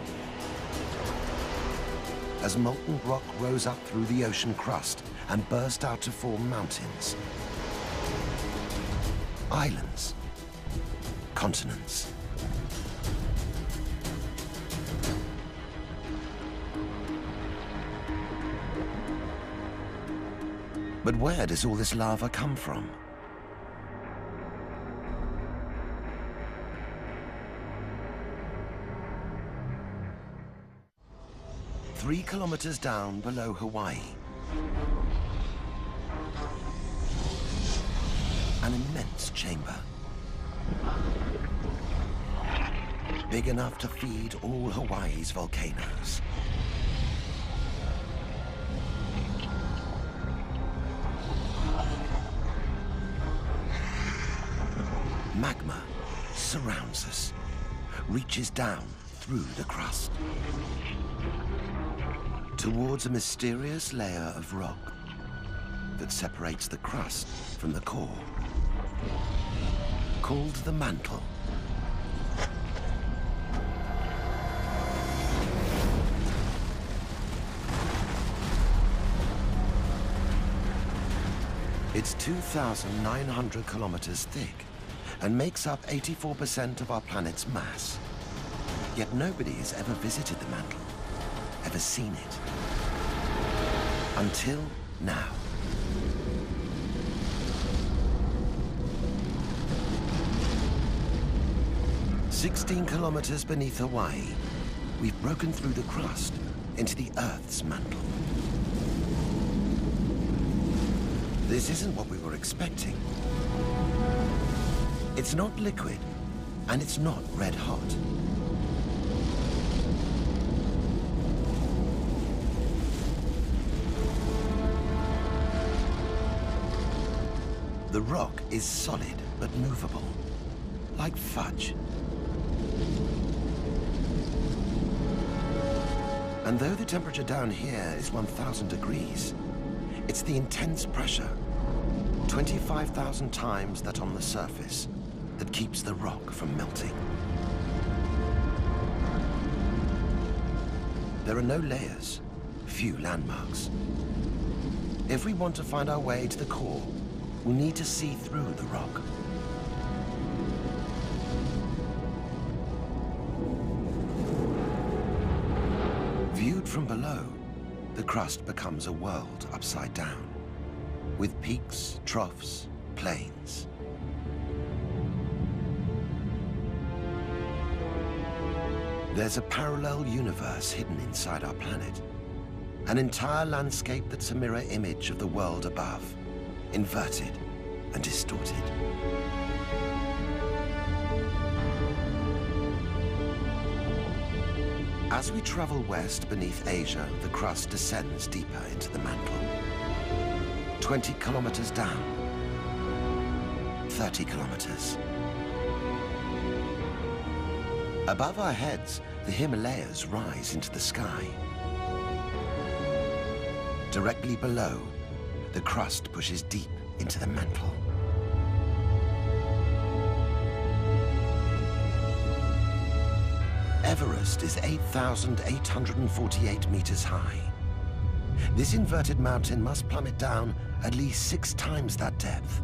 As molten rock rose up through the ocean crust and burst out to form mountains, islands, continents. But where does all this lava come from? Three kilometers down below Hawaii, an immense chamber, big enough to feed all Hawaii's volcanoes. Magma surrounds us, reaches down through the crust towards a mysterious layer of rock that separates the crust from the core, called the mantle. It's 2,900 kilometers thick and makes up 84% of our planet's mass. Yet nobody has ever visited the mantle, ever seen it. Until now. "16 kilometers beneath Hawaii, we've broken through the crust into the Earth's mantle. This isn't what we were expecting. It's not liquid, and it's not red hot. The rock is solid but movable, like fudge. And though the temperature down here is 1,000 degrees, it's the intense pressure, 25,000 times that on the surface, that keeps the rock from melting. There are no layers, few landmarks. If we want to find our way to the core, we'll need to see through the rock. Viewed from below, the crust becomes a world upside down, with peaks, troughs, plains. There's a parallel universe hidden inside our planet, an entire landscape that's a mirror image of the world above, inverted and distorted. As we travel west beneath Asia, the crust descends deeper into the mantle. 20 kilometers down, 30 kilometers. Above our heads, the Himalayas rise into the sky. Directly below, the crust pushes deep into the mantle. Everest is 8,848 meters high. This inverted mountain must plummet down at least 6 times that depth,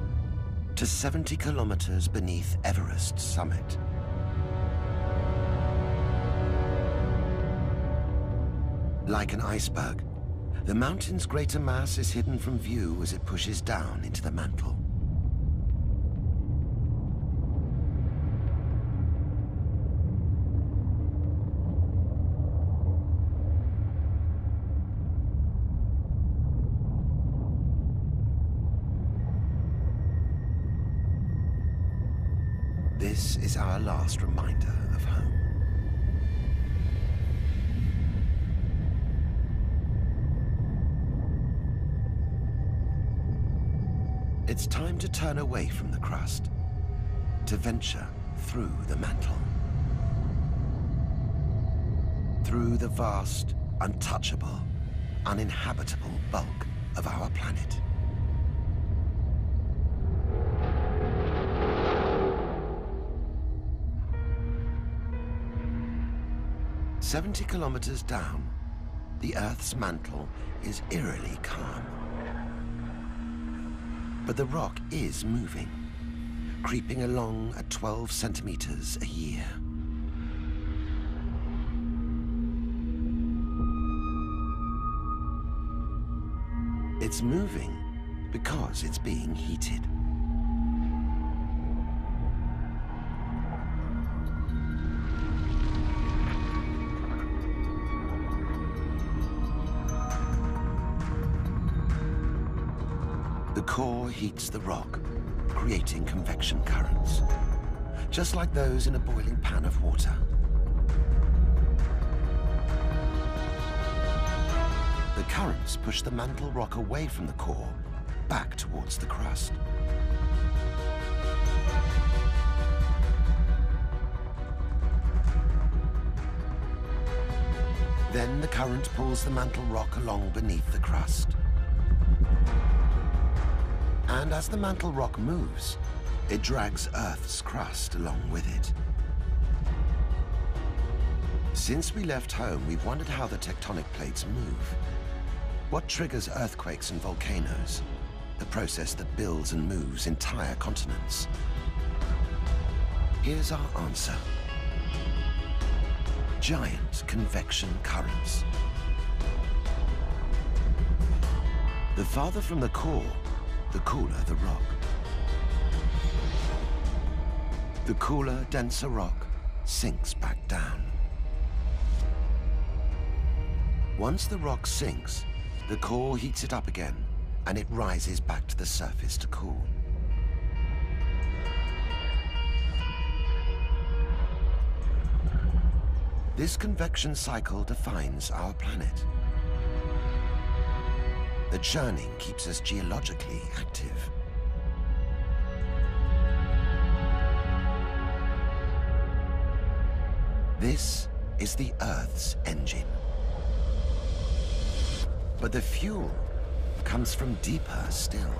to 70 kilometers beneath Everest's summit. Like an iceberg, the mountain's greater mass is hidden from view as it pushes down into the mantle. This is our last reminder of home. It's time to turn away from the crust, to venture through the mantle. Through the vast, untouchable, uninhabitable bulk of our planet. "70 kilometers down, the Earth's mantle is eerily calm. But the rock is moving, creeping along at 12 centimeters a year. It's moving because it's being heated. The core heats the rock, creating convection currents, just like those in a boiling pan of water. The currents push the mantle rock away from the core, back towards the crust. Then the current pulls the mantle rock along beneath the crust. And as the mantle rock moves, it drags Earth's crust along with it. Since we left home, we've wondered how the tectonic plates move. What triggers earthquakes and volcanoes? The process that builds and moves entire continents. Here's our answer. Giant convection currents. The farther from the core, the cooler the rock. The cooler, denser rock sinks back down. Once the rock sinks, the core heats it up again, and it rises back to the surface to cool. This convection cycle defines our planet. The churning keeps us geologically active. This is the Earth's engine. But the fuel comes from deeper still.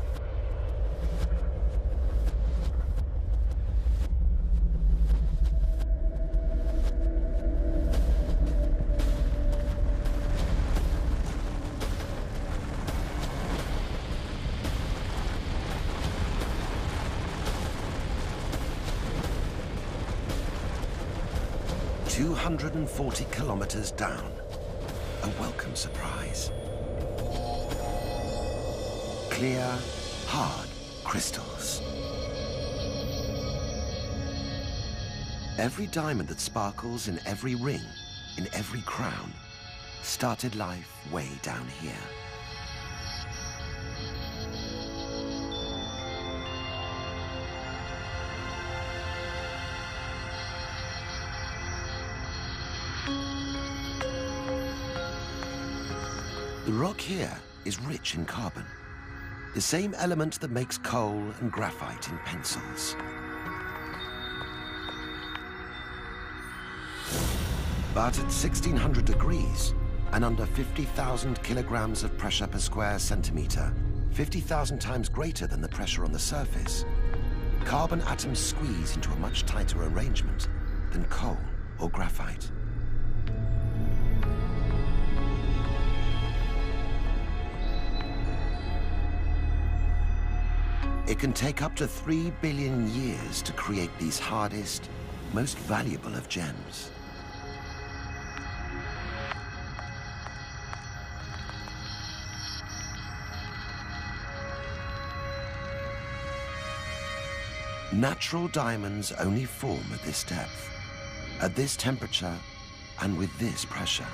"240 kilometers down, a welcome surprise. Clear, hard crystals. Every diamond that sparkles in every ring, in every crown, started life way down here. The rock here is rich in carbon, the same element that makes coal and graphite in pencils. But at 1600 degrees and under 50,000 kilograms of pressure per square centimeter, 50,000 times greater than the pressure on the surface, carbon atoms squeeze into a much tighter arrangement than coal or graphite. It can take up to 3 billion years to create these hardest, most valuable of gems. Natural diamonds only form at this depth, at this temperature, and with this pressure.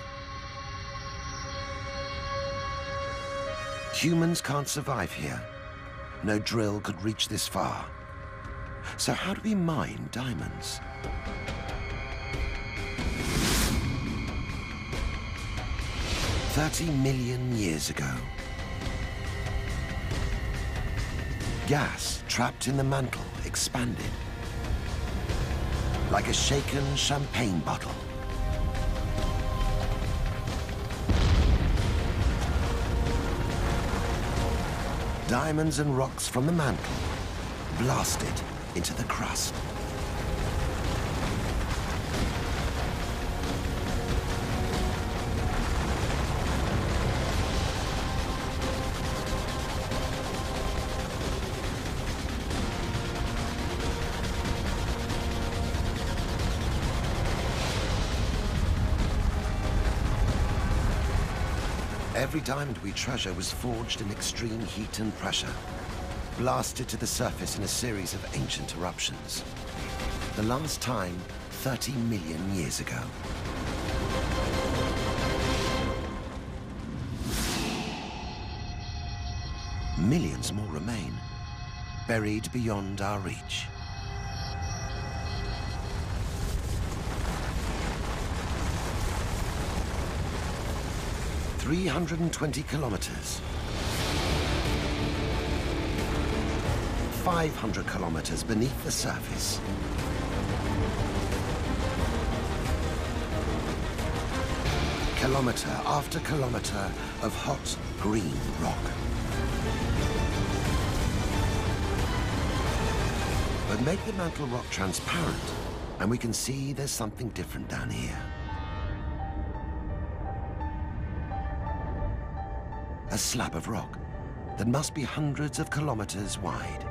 Humans can't survive here. No drill could reach this far. So how do we mine diamonds? "30 million years ago, Gas trapped in the mantle expanded, like a shaken champagne bottle. Diamonds and rocks from the mantle blasted into the crust. Every diamond we treasure was forged in extreme heat and pressure, blasted to the surface in a series of ancient eruptions. The last time, 30 million years ago. Millions more remain, buried beyond our reach. "320 kilometers. 500 kilometers beneath the surface. Kilometer after kilometer of hot, green rock. But make the mantle rock transparent, and we can see there's something different down here. A slab of rock that must be hundreds of kilometers wide.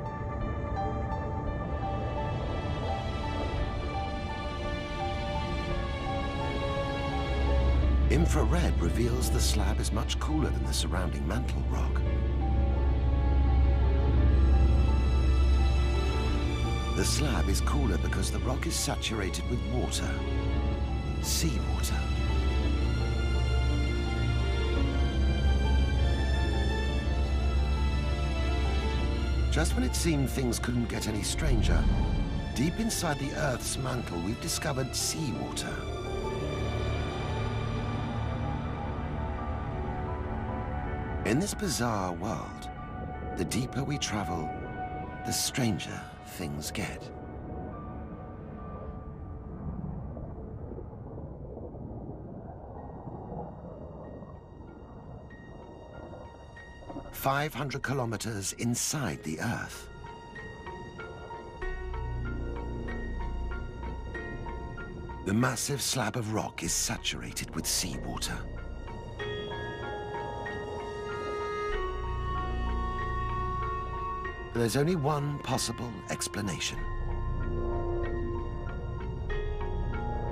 Infrared reveals the slab is much cooler than the surrounding mantle rock. The slab is cooler because the rock is saturated with water, seawater. Just when it seemed things couldn't get any stranger, deep inside the Earth's mantle, we've discovered seawater. In this bizarre world, the deeper we travel, the stranger things get. "500 kilometers inside the Earth. The massive slab of rock is saturated with seawater. There's only one possible explanation.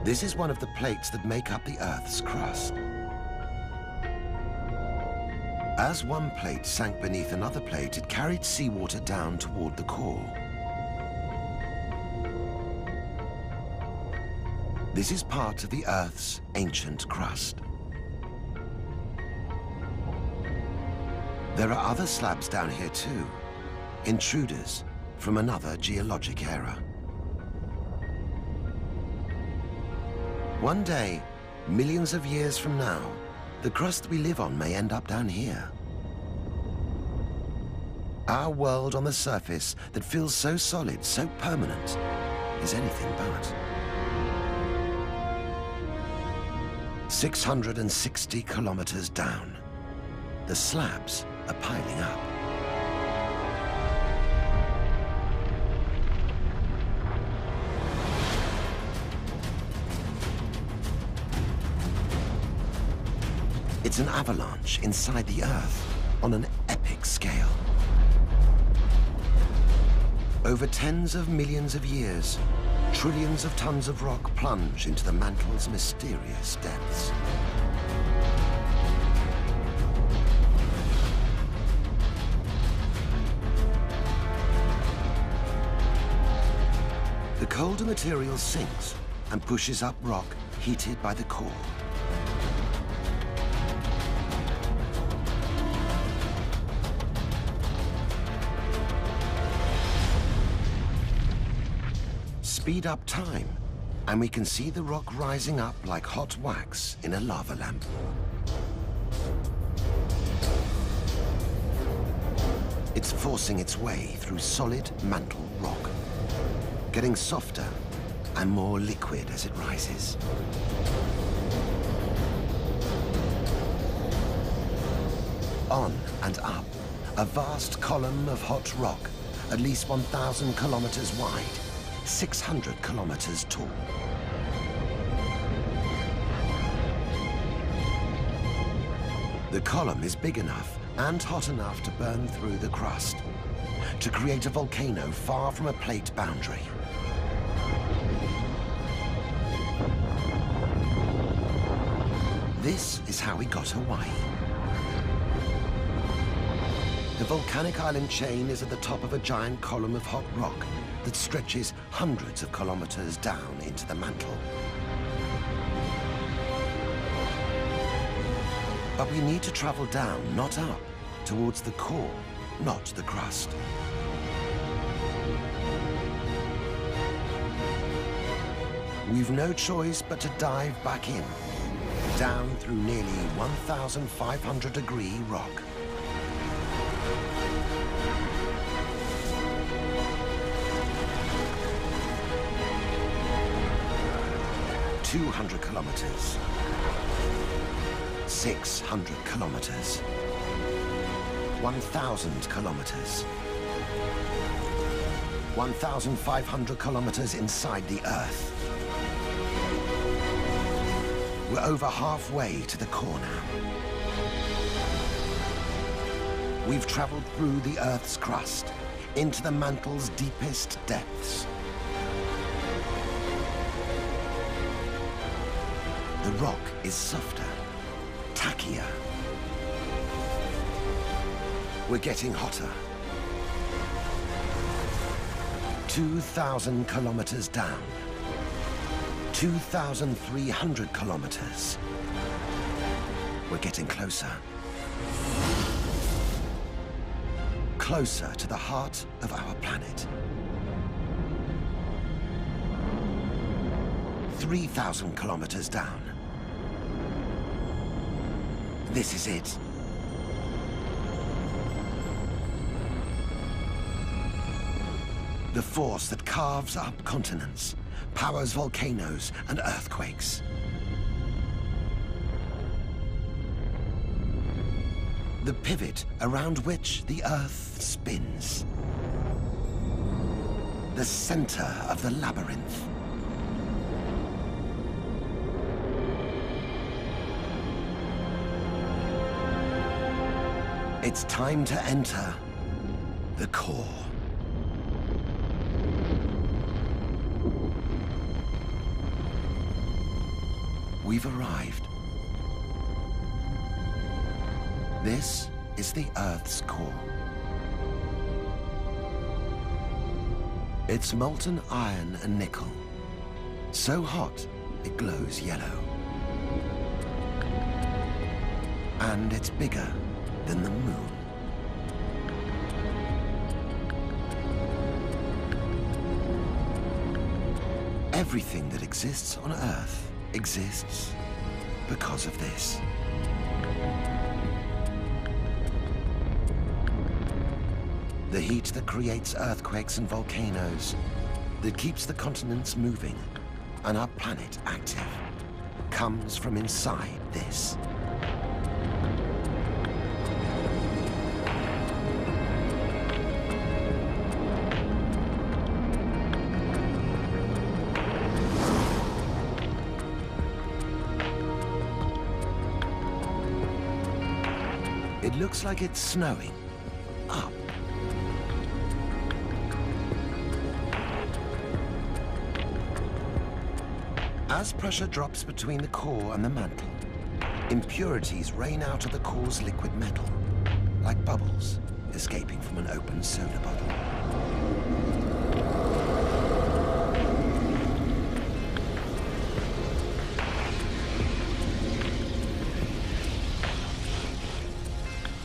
This is one of the plates that make up the Earth's crust. As one plate sank beneath another plate, it carried seawater down toward the core. This is part of the Earth's ancient crust. There are other slabs down here too, intruders from another geologic era. One day, millions of years from now, the crust we live on may end up down here. Our world on the surface that feels so solid, so permanent, is anything but. 660 kilometers down, the slabs are piling up. It's an avalanche inside the Earth on an epic scale. Over tens of millions of years, trillions of tons of rock plunge into the mantle's mysterious depths. The colder material sinks and pushes up rock heated by the core. Speed up time, and we can see the rock rising up like hot wax in a lava lamp. It's forcing its way through solid mantle rock, getting softer and more liquid as it rises. On and up, a vast column of hot rock, at least 1,000 kilometers wide, 600 kilometers tall. The column is big enough and hot enough to burn through the crust, to create a volcano far from a plate boundary. This is how we got Hawaii. The volcanic island chain is at the top of a giant column of hot rock that stretches hundreds of kilometers down into the mantle. But we need to travel down, not up, towards the core, not the crust. We've no choice but to dive back in, down through nearly 1,500-degree rock. "200 kilometers. 600 kilometers. 1,000 kilometers. 1,500 kilometers inside the Earth. We're over halfway to the core now. We've traveled through the Earth's crust, into the mantle's deepest depths. The rock is softer, tackier. We're getting hotter. 2,000 kilometers down. 2,300 kilometers. We're getting closer. Closer to the heart of our planet. 3,000 kilometers down. This is it. The force that carves up continents, powers volcanoes and earthquakes. The pivot around which the Earth spins. The center of the labyrinth. It's time to enter the core. We've arrived. This is the Earth's core. It's molten iron and nickel, so hot it glows yellow. And it's bigger than the moon. Everything that exists on Earth exists because of this. The heat that creates earthquakes and volcanoes, that keeps the continents moving and our planet active, comes from inside this. It looks like it's snowing up. As pressure drops between the core and the mantle, impurities rain out of the core's liquid metal, like bubbles escaping from an open soda bottle.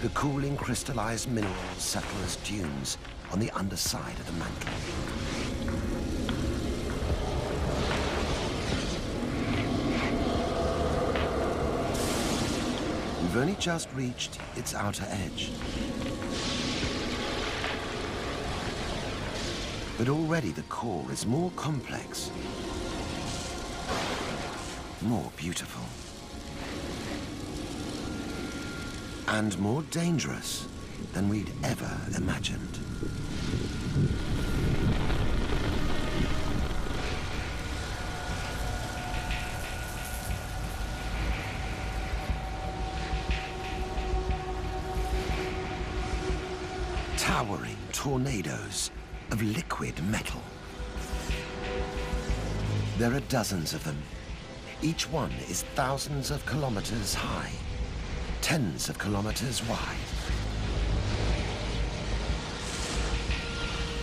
The cooling crystallized minerals settle as dunes on the underside of the mantle. We've only just reached its outer edge. But already the core is more complex, more beautiful, and more dangerous than we'd ever imagined. Towering tornadoes of liquid metal. There are dozens of them. Each one is thousands of kilometers high, tens of kilometers wide.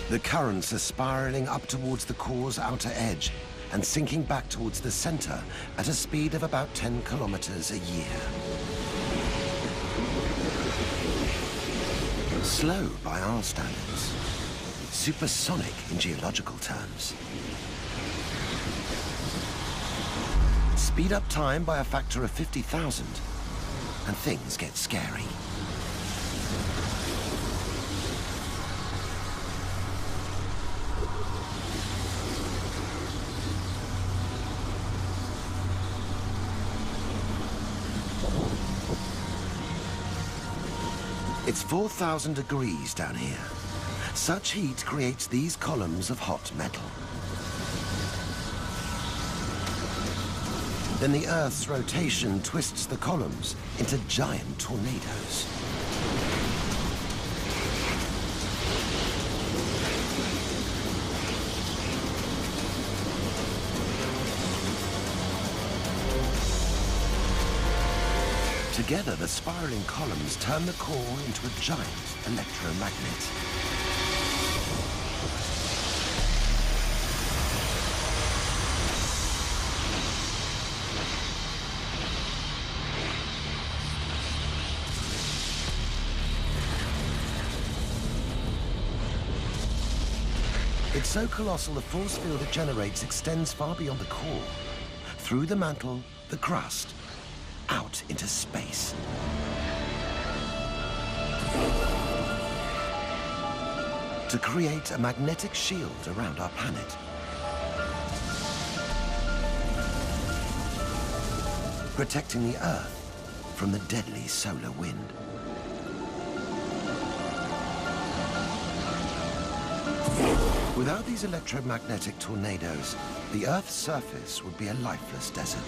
The currents are spiraling up towards the core's outer edge and sinking back towards the center at a speed of about 10 kilometers a year. Slow by our standards, supersonic in geological terms. Speed up time by a factor of 50,000, and things get scary. It's 4,000 degrees down here. Such heat creates these columns of hot metal. Then the Earth's rotation twists the columns into giant tornadoes. Together, the spiraling columns turn the core into a giant electromagnet. It's so colossal, the force field it generates extends far beyond the core, through the mantle, the crust, out into space. To create a magnetic shield around our planet. Protecting the Earth from the deadly solar wind. Without these electromagnetic tornadoes, the Earth's surface would be a lifeless desert.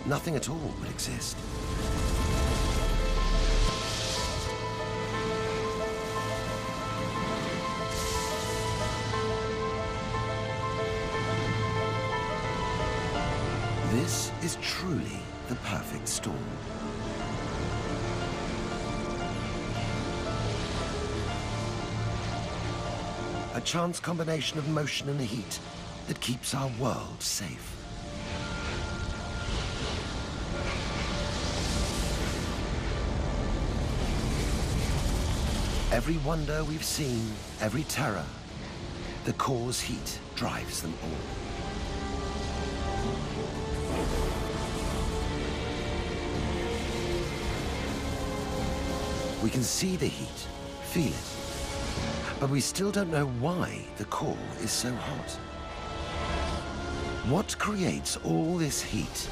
Nothing at all would exist. This is truly the perfect storm. A chance combination of motion and heat that keeps our world safe. Every wonder we've seen, every terror, the core's heat drives them all. We can see the heat, feel it, but we still don't know why the core is so hot. What creates all this heat?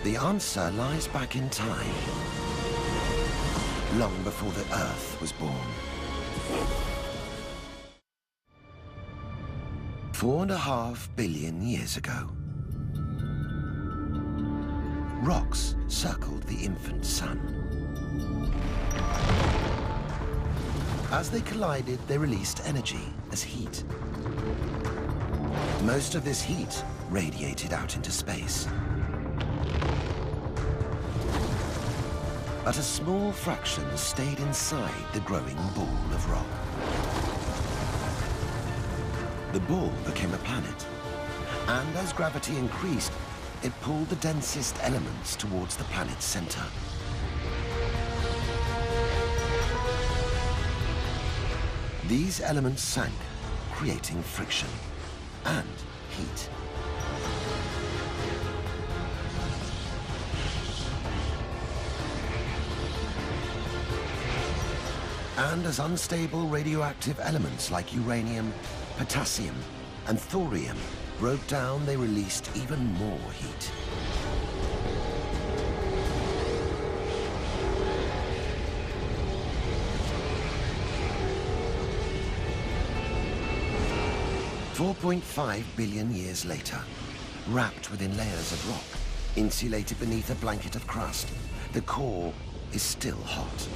The answer lies back in time, long before the Earth was born. 4.5 billion years ago, rocks circled the infant sun. As they collided, they released energy as heat. Most of this heat radiated out into space. But a small fraction stayed inside the growing ball of rock. The ball became a planet, and as gravity increased, it pulled the densest elements towards the planet's center. These elements sank, creating friction and heat. And as unstable radioactive elements like uranium, potassium, and thorium broke down, they released even more heat. $4.5 billion years later, wrapped within layers of rock, insulated beneath a blanket of crust, the core is still hot.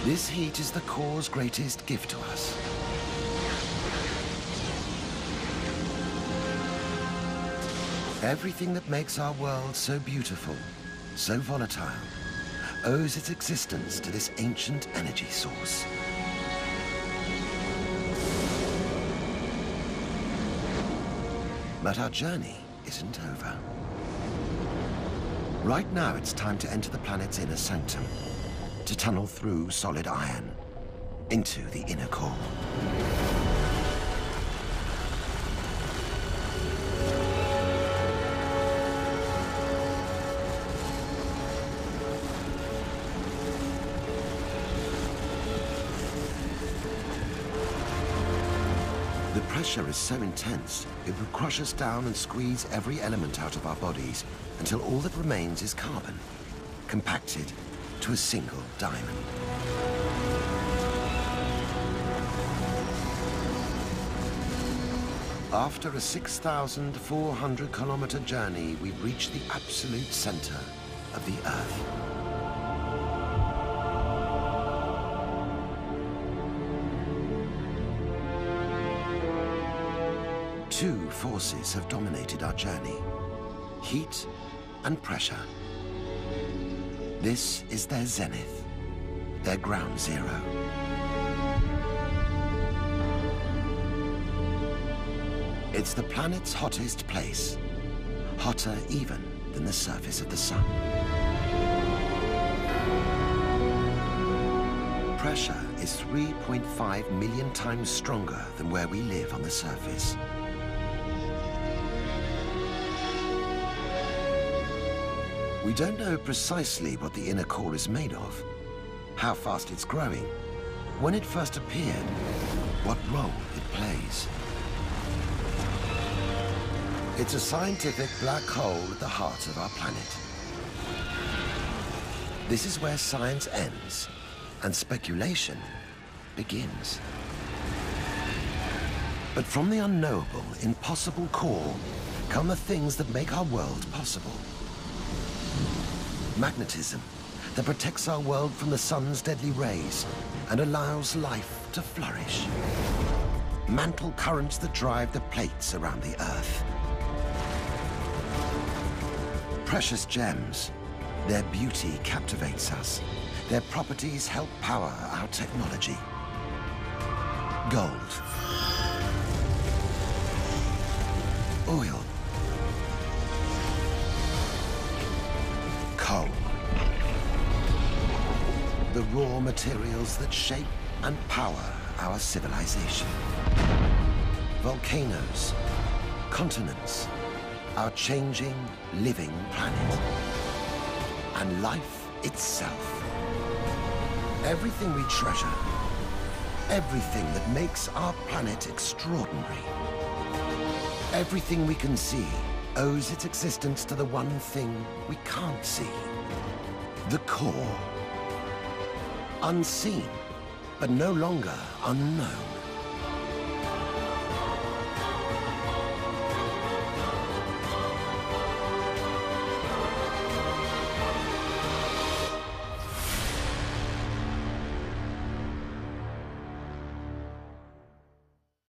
This heat is the core's greatest gift to us. Everything that makes our world so beautiful, so volatile, owes its existence to this ancient energy source. But our journey isn't over. Right now, it's time to enter the planet's inner sanctum, to tunnel through solid iron into the inner core. The pressure is so intense, it would crush us down and squeeze every element out of our bodies until all that remains is carbon, compacted to a single diamond. After a 6,400-kilometer journey, we've reached the absolute center of the Earth. Two forces have dominated our journey: heat and pressure. This is their zenith, their ground zero. It's the planet's hottest place, hotter even than the surface of the sun. Pressure is 3.5 million times stronger than where we live on the surface. We don't know precisely what the inner core is made of, how fast it's growing, when it first appeared, what role it plays. It's a scientific black hole at the heart of our planet. This is where science ends and speculation begins. But from the unknowable, impossible core come the things that make our world possible. Magnetism that protects our world from the sun's deadly rays and allows life to flourish. Mantle currents that drive the plates around the Earth. Precious gems. Their beauty captivates us. Their properties help power our technology. Gold. Oil. Coal. The raw materials that shape and power our civilization. Volcanoes, continents, our changing, living planet, and life itself. Everything we treasure, everything that makes our planet extraordinary, everything we can see owes its existence to the one thing we can't see: the core. Unseen, but no longer unknown.